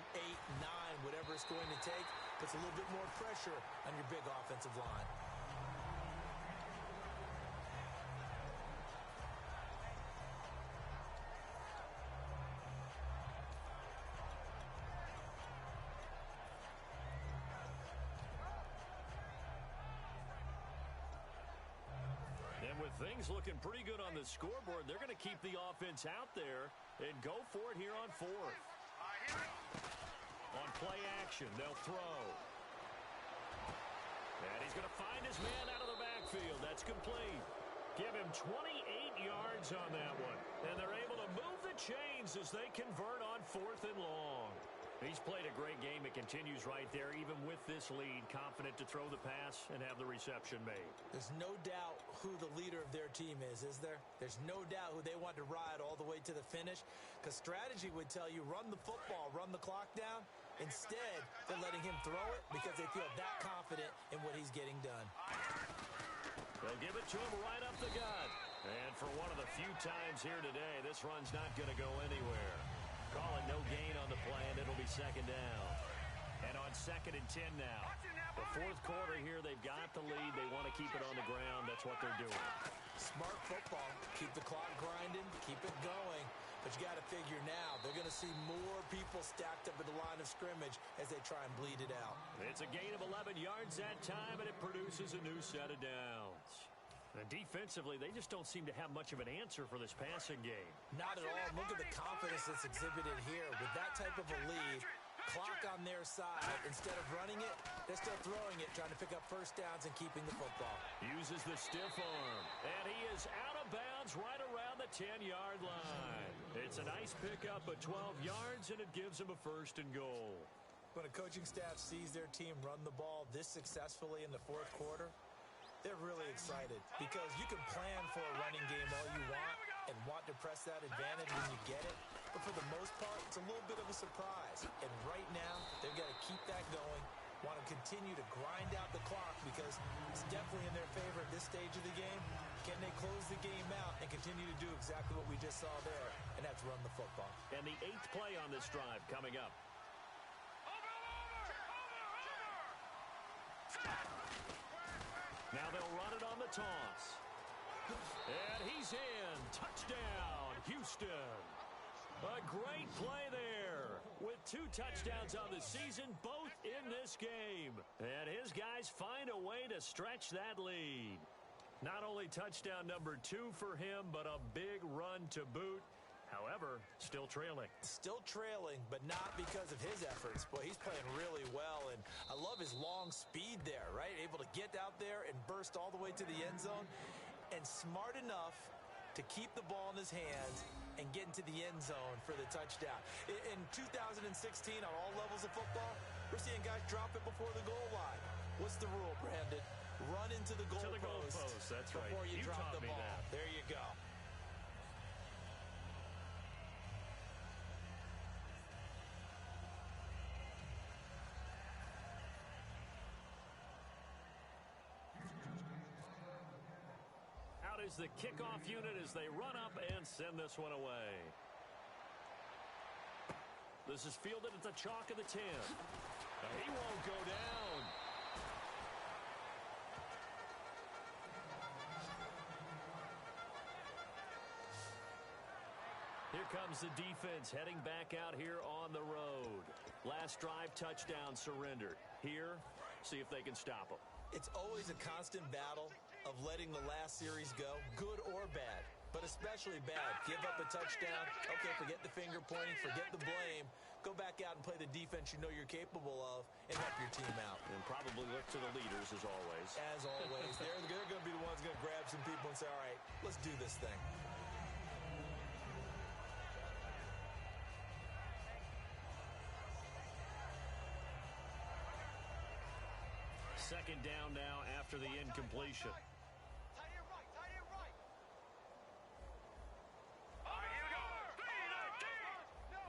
9, whatever it's going to take, puts a little bit more pressure on your big offensive line. And with things looking pretty good on the scoreboard, they're going to keep the offense out there and go for it here on fourth. On play action, they'll throw. And he's going to find his man out of the backfield. That's complete. Give him 28 yards on that one. And they're able to move the chains as they convert on fourth and long. He's played a great game. It continues right there, even with this lead, confident to throw the pass and have the reception made. There's no doubt who the leader of their team is there? There's no doubt who they want to ride all the way to the finish, because strategy would tell you run the football, run the clock down. Instead, they're letting him throw it because they feel that confident in what he's getting done. They'll give it to him right up the gut. And for one of the few times here today, this run's not going to go anywhere. Call it no gain on the play, and it'll be second down. And on 2nd and 10 now. The fourth quarter here, they've got the lead. They want to keep it on the ground. That's what they're doing. Smart football. Keep the clock grinding. Keep it going. But you got to figure now, they're going to see more people stacked up at the line of scrimmage as they try and bleed it out. It's a gain of 11 yards that time, and it produces a new set of downs. And defensively, they just don't seem to have much of an answer for this passing game. Not at all. Look at the confidence that's exhibited here. With that type of a lead, clock on their side, instead of running it, they're still throwing it, trying to pick up first downs and keeping the football. Uses the stiff arm, and he is out of bounds right around the 10-yard line. It's a nice pickup of 12 yards, and it gives him a first and goal. When a coaching staff sees their team run the ball this successfully in the fourth quarter, they're really excited because you can plan for a running game all you want and want to press that advantage when you get it. But for the most part, it's a little bit of a surprise. And right now, they've got to keep that going, want to continue to grind out the clock because it's definitely in their favor at this stage of the game. Can they close the game out and continue to do exactly what we just saw there, and that's run the football. And the 8th play on this drive coming up. Now they'll run it on the toss. And he's in. Touchdown, Houston. A great play there. With 2 touchdowns on the season, both in this game. And his guys find a way to stretch that lead. Not only touchdown number 2 for him, but a big run to boot. However, still trailing. Still trailing, but not because of his efforts. Boy, he's playing really well, and I love his long speed there, right? Able to get out there and burst all the way to the end zone, and smart enough to keep the ball in his hands and get into the end zone for the touchdown. In 2016, on all levels of football, we're seeing guys drop it before the goal line. What's the rule, Brandon? Run into the goalpost. That's right. Before you drop the ball. That. There you go. Out is the kickoff unit as they run up and send this one away. This is fielded at the chalk of the 10. He won't go down. Here comes the defense heading back out here on the road. Last drive, touchdown surrendered. Here, see if they can stop them. It's always a constant battle of letting the last series go, good or bad, but especially bad. Give up a touchdown, okay, forget the finger pointing, forget the blame. Go back out and play the defense you know you're capable of and help your team out. And probably look to the leaders as always. As always. They're going to be the ones going to grab some people and say, all right, let's do this thing. Second down now after the incompletion. Tight end right, tight end right. All right, here we go. No.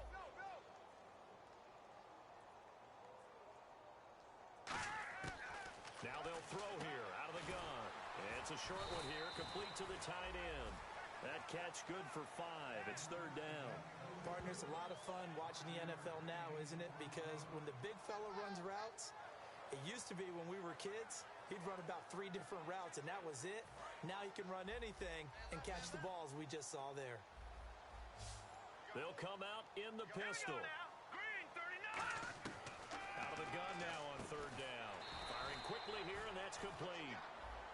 throw here out of the gun. It's a short one here, complete to the tight end. That catch good for 5. It's third down. Partner, it's a lot of fun watching the NFL now, isn't it? Because when the big fella runs routes, it used to be when we were kids, he'd run about 3 different routes, and that was it. Now he can run anything and catch the balls we just saw there. They'll come out in the pistol. Green 39. Out of the gun now on third down. Firing quickly here, and that's complete.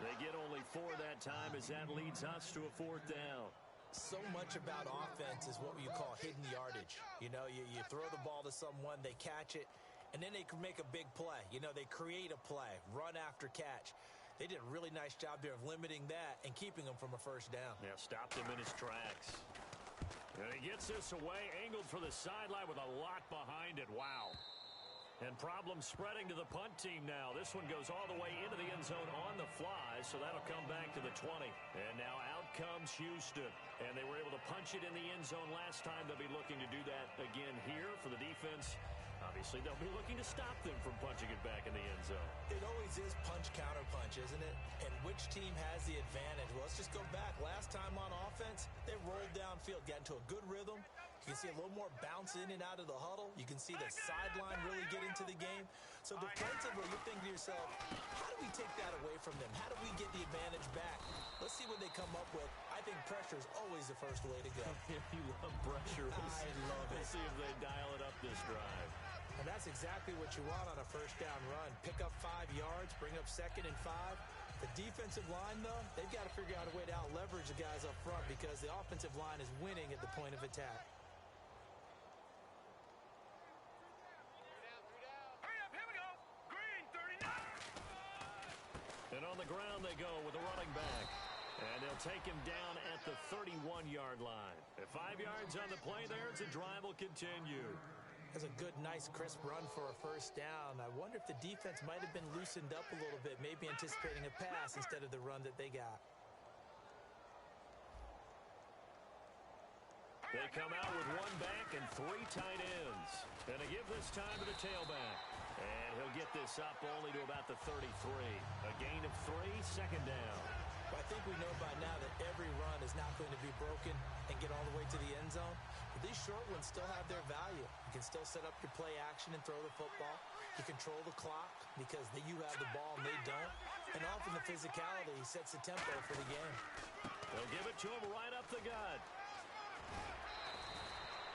They get only 4 that time as that leads us to a 4th down. So much about offense is what you call hidden yardage. You know, you throw the ball to someone, they catch it, and then they can make a big play. You know, they create a play, run after catch. They did a really nice job there of limiting that and keeping them from a first down. Yeah, stopped him in his tracks. And he gets this away, angled for the sideline with a lot behind it. Wow. And problems spreading to the punt team now. This one goes all the way into the end zone on the fly, so that'll come back to the 20. And now out comes Houston. And they were able to punch it in the end zone last time. They'll be looking to do that again here for the defense. Obviously, they'll be looking to stop them from punching it back in the end zone. It always is punch-counter-punch, isn't it? And which team has the advantage? Well, let's just go back. Last time on offense, they rolled downfield, got into a good rhythm. You can see a little more bounce in and out of the huddle. You can see the sideline really get into the game. So defensively, you're thinking to yourself, how do we take that away from them? How do we get the advantage back? Let's see what they come up with. I think pressure is always the first way to go. You love pressure. I love it. We'll see if they dial it up this drive. And that's exactly what you want on a first down run. Pick up 5 yards, bring up 2nd and 5. The defensive line, though, they've got to figure out a way to out-leverage the guys up front because the offensive line is winning at the point of attack. Hurry up, here we go. Green 39. And on the ground they go with a running back. And they'll take him down at the 31-yard line. At 5 yards on the play there, the drive will continue. That's a good, nice, crisp run for a first down. I wonder if the defense might have been loosened up a little bit, maybe anticipating a pass instead of the run that they got. They come out with 1 back and 3 tight ends. And they give this time to the tailback. And he'll get this up only to about the 33. A gain of 3, 2nd down. Well, I think we know by now that every run is not going to be broken and get all the way to the end zone. But these short ones still have their value. You can still set up your play action and throw the football. You control the clock because you have the ball and they don't. And often the physicality sets the tempo for the game. They'll give it to him right up the gut.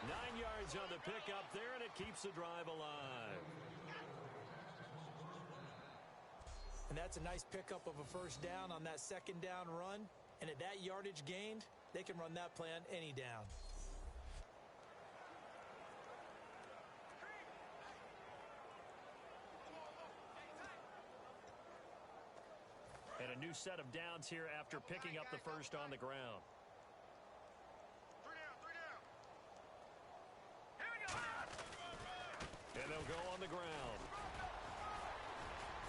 9 yards on the pickup there, and it keeps the drive alive. And that's a nice pickup of a first down on that 2nd down run. And at that yardage gained, they can run that play on any down. And a new set of downs here after picking up the first on the ground. 3 down. Here we go. And they'll go on the ground.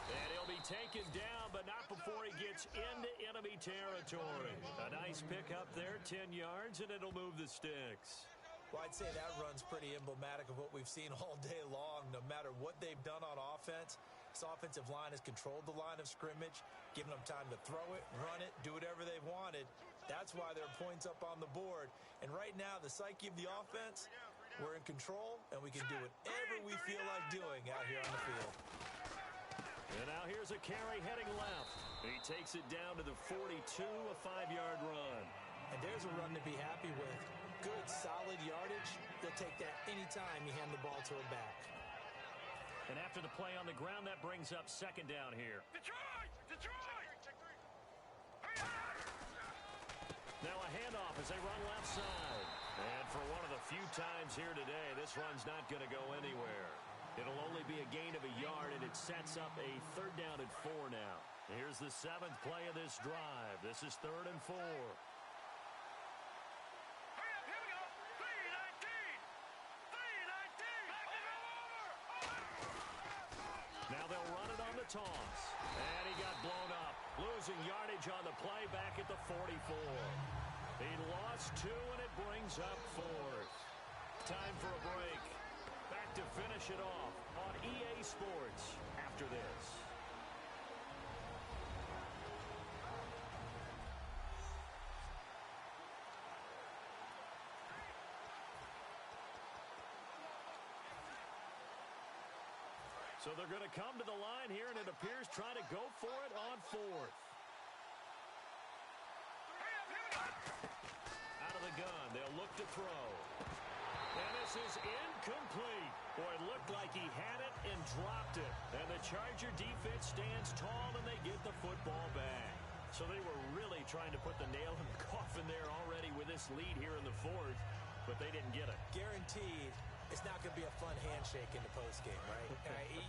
And he'll be taken down, but not before he gets into enemy territory. A nice pickup there, 10 yards, and it'll move the sticks. Well, I'd say that run's pretty emblematic of what we've seen all day long. No matter what they've done on offense, this offensive line has controlled the line of scrimmage, given them time to throw it, run it, do whatever they've wanted. That's why there are points up on the board. And right now, the psyche of the offense, we're in control, and we can do whatever we feel like doing out here on the field. And now here's a carry heading left. He takes it down to the 42, a 5-yard run. And there's a run to be happy with. Good, solid yardage. They'll take that anytime you hand the ball to a back. And after the play on the ground, that brings up 2nd down here. Detroit. Hurry up. Now a handoff as they run left side. And for one of the few times here today, this run's not going to go anywhere. It'll only be a gain of a yard, and it sets up a 3rd down and 4 now. Here's the 7th play of this drive. This is 3rd and 4. Hurry up, here we go. 3-19. Now they'll run it on the toss. And he got blown up. Losing yardage on the play back at the 44. He lost 2, and it brings up 4th. Time for a break. Back to finish it off on EA Sports after this. So they're going to come to the line here, and it appears trying to go for it on fourth. Out of the gun, they'll look to throw. And this is incomplete. Boy, it looked like he had it and dropped it. And the Charger defense stands tall, and they get the football back. So they were really trying to put the nail in the coffin there already with this lead here in the fourth, but they didn't get it. Guaranteed it's not going to be a fun handshake in the postgame, right?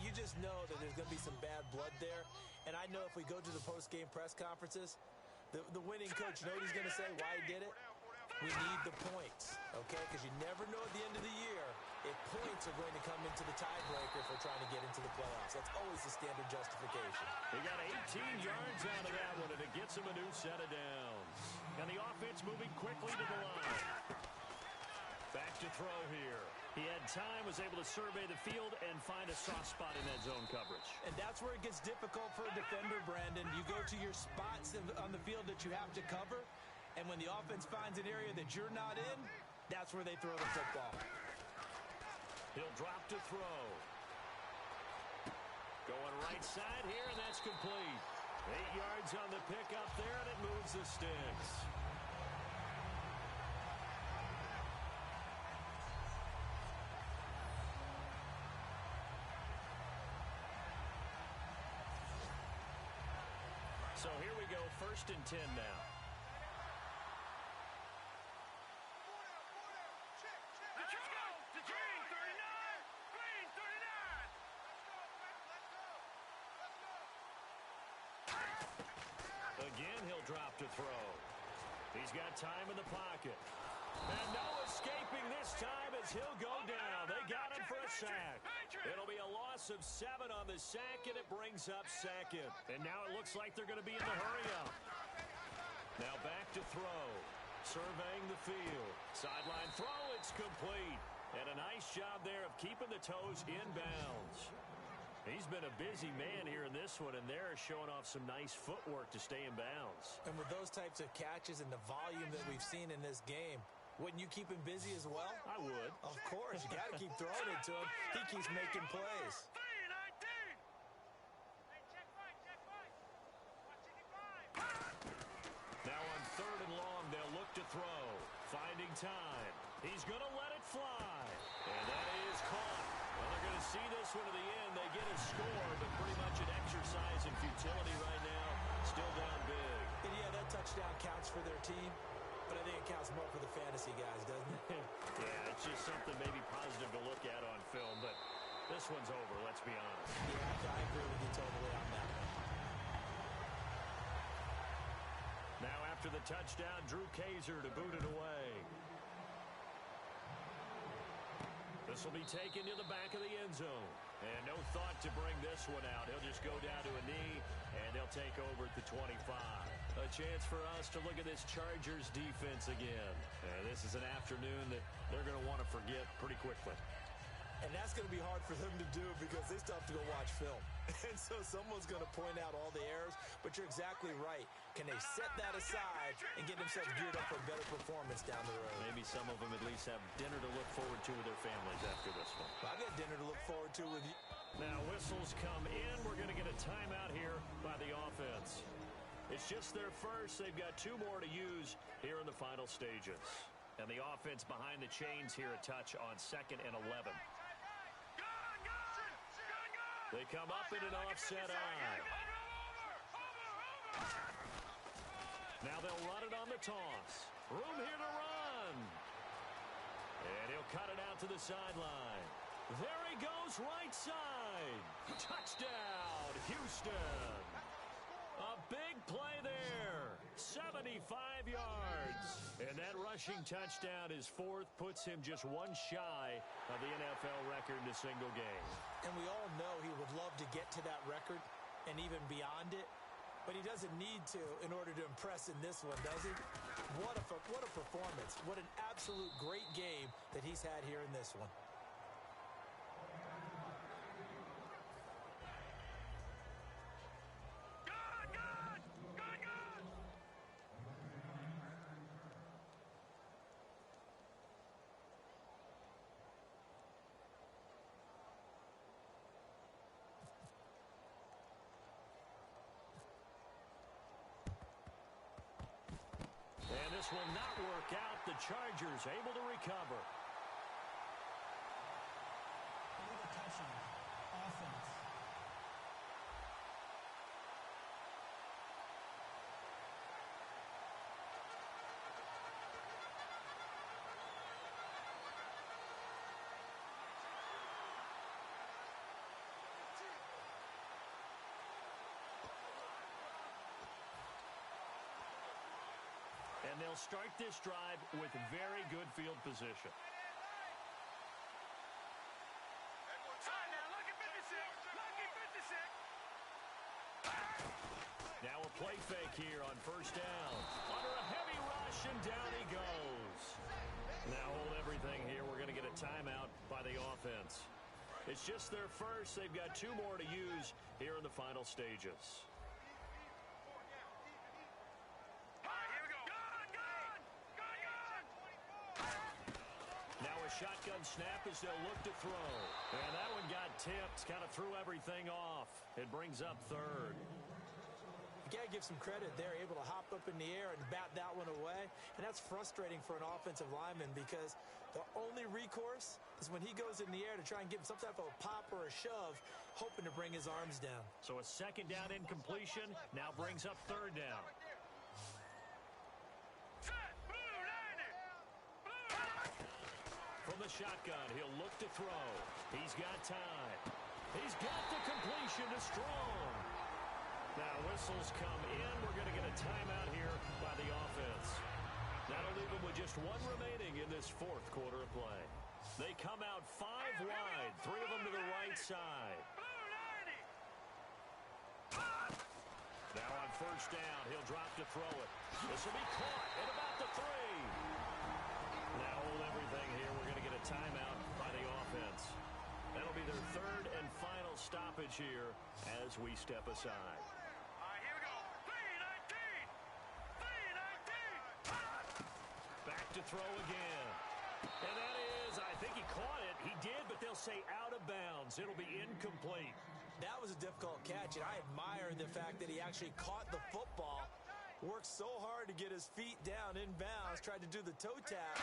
You just know that there's going to be some bad blood there. And I know if we go to the postgame press conferences, the winning coach, you know what he's going to say, why he did it? We need the points, okay? Because you never know at the end of the year if points are going to come into the tiebreaker if we're trying to get into the playoffs. That's always the standard justification. He got 18 yards out of that one, and it gets him a new set of downs. And the offense moving quickly to the line. Back to throw here. He had time, was able to survey the field and find a soft spot in that zone coverage. And that's where it gets difficult for a defender, Brandon. You go to your spots on the field that you have to cover, and when the offense finds an area that you're not in, that's where they throw the football. He'll drop to throw. Going right side here, and that's complete. 8 yards on the pickup there, and it moves the sticks. So here we go, 1st and 10 now. Let's go to Green 39. Green 39. Again, he'll drop to throw. He's got time in the pocket. And no escaping this time as he'll go down. They got him for a sack. It'll be a loss of 7 on the sack, and it brings up 2nd. And now it looks like they're going to be in the hurry-up. Now back to throw. Surveying the field. Sideline throw, it's complete. And a nice job there of keeping the toes in bounds. He's been a busy man here in this one, and they're showing off some nice footwork to stay in bounds. And with those types of catches and the volume that we've seen in this game, wouldn't you keep him busy as well? I would. Of course. You got to keep throwing it to him. He keeps making plays. 3-19. Hey, check right. Watching it right. Now on 3rd and long, they'll look to throw. Finding time. He's going to let it fly. And that is caught. Well, they're going to see this one to the end. They get a score, but pretty much an exercise in futility right now. Still down big. And yeah, that touchdown counts for their team, but I think it counts more for the fantasy guys, doesn't it? Yeah, it's just something maybe positive to look at on film, but this one's over, let's be honest. Yeah, I agree with you totally on that one. Now after the touchdown, Drew Kaiser to boot it away. This will be taken to the back of the end zone. And no thought to bring this one out. He'll just go down to a knee, and they'll take over at the 25. A chance for us to look at this Chargers defense again. And this is an afternoon that they're going to want to forget pretty quickly. And that's going to be hard for them to do because they still have to go watch film. And so someone's going to point out all the errors, but you're exactly right. Can they set that aside and get themselves geared up for a better performance down the road? Maybe some of them at least have dinner to look forward to with their families after this one. I've got dinner to look forward to with you. Now whistles come in. We're going to get a timeout here by the offense. It's just their first. They've got 2 more to use here in the final stages. And the offense behind the chains here a touch on 2nd and 11. They come up in an offset eye. Now they'll run it on the toss. Room here to run. And he'll cut it out to the sideline. There he goes, right side. Touchdown, Houston. A big play there. 75 yards. And that rushing touchdown, his 4th, puts him just 1 shy of the NFL record in a single game. And we all know he would love to get to that record and even beyond it. But he doesn't need to in order to impress in this one, does he? What a performance. What an absolute great game that he's had here in this one. this will not work out. The Chargers able to recover. Illegal touching. Offense. And they'll start this drive with very good field position. Now, lucky 56. Lucky 56. Now a play fake here on first down. Under a heavy rush, and down he goes. Now hold everything here. We're going to get a timeout by the offense. It's just their first. They've got 2 more to use here in the final stages. Shotgun snap as they'll look to throw. And that one got tipped. Kind of threw everything off. It brings up third. You got to give some credit. They're able to hop up in the air and bat that one away. And that's frustrating for an offensive lineman because the only recourse is when he goes in the air to try and give some type of a pop or a shove, hoping to bring his arms down. So a second down incompletion now brings up third down. From the shotgun, he'll look to throw. He's got time. He's got the completion to Strong. Now whistles come in. We're going to get a timeout here by the offense. That'll leave them with just 1 remaining in this 4th quarter of play. They come out 5 wide, 3 of them to the right side. Now on first down, he'll drop to throw it. This will be caught at about the 3. Now hold everything here. We're going to get a timeout by the offense. That'll be their 3rd and final stoppage here as we step aside. All right, here we go. 3-19. 3-19. Back to throw again. And that is, I think he caught it. He did, but they'll say out of bounds. It'll be incomplete. That was a difficult catch, and I admire the fact that he actually caught the football. Worked so hard to get his feet down in bounds, tried to do the toe tap.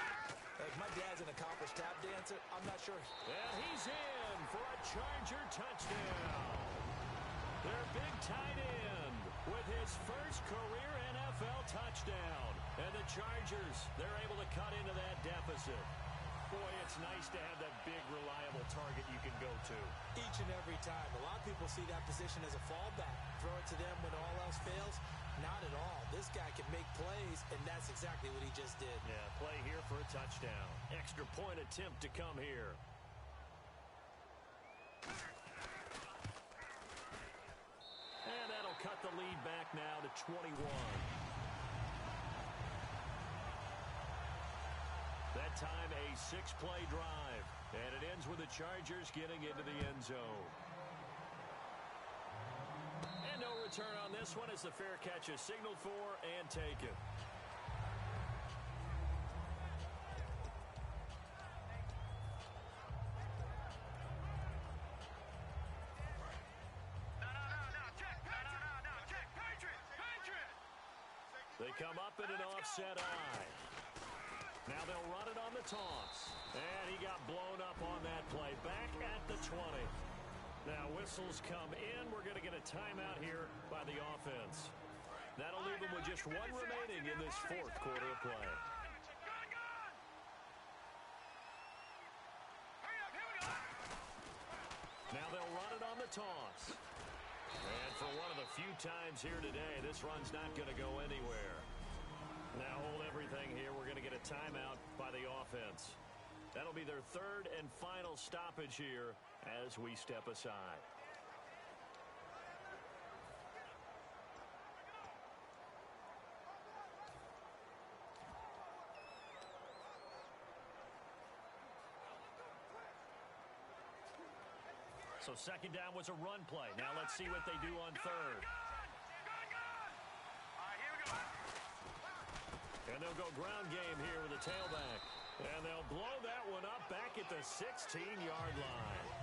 Like my dad's an accomplished tap dancer. I'm not sure. And he's in for a Charger touchdown. Their big tight end with his first career NFL touchdown. And the Chargers, they're able to cut into that deficit. Boy, it's nice to have that big, reliable target you can go to. Each and every time. A lot of people see that position as a fallback. Throw it to them when all else fails. Not at all. This guy can make plays, and that's exactly what he just did. Yeah, play here for a touchdown. Extra point attempt to come here. And that'll cut the lead back now to 21. That time a 6-play drive. And it ends with the Chargers getting into the end zone. And no return on this one as the fair catch is signaled for and taken. Check. Patriot. They come up in an offset eye. Now they'll run it on the toss. And he got blown up on that play. Back at the 20. Now whistles come in. We're going to get a timeout here by the offense. That'll leave them with just 1 remaining in this 4th quarter of play. Now they'll run it on the toss. And for one of the few times here today, this run's not going to go anywhere. Now hold everything here. We're going to get a timeout by the offense. That'll be their 3rd and final stoppage here as we step aside. So second down was a run play. Now let's see what they do on 3rd. And they'll go ground game here with a tailback. And they'll blow that one up back at the 16-yard line.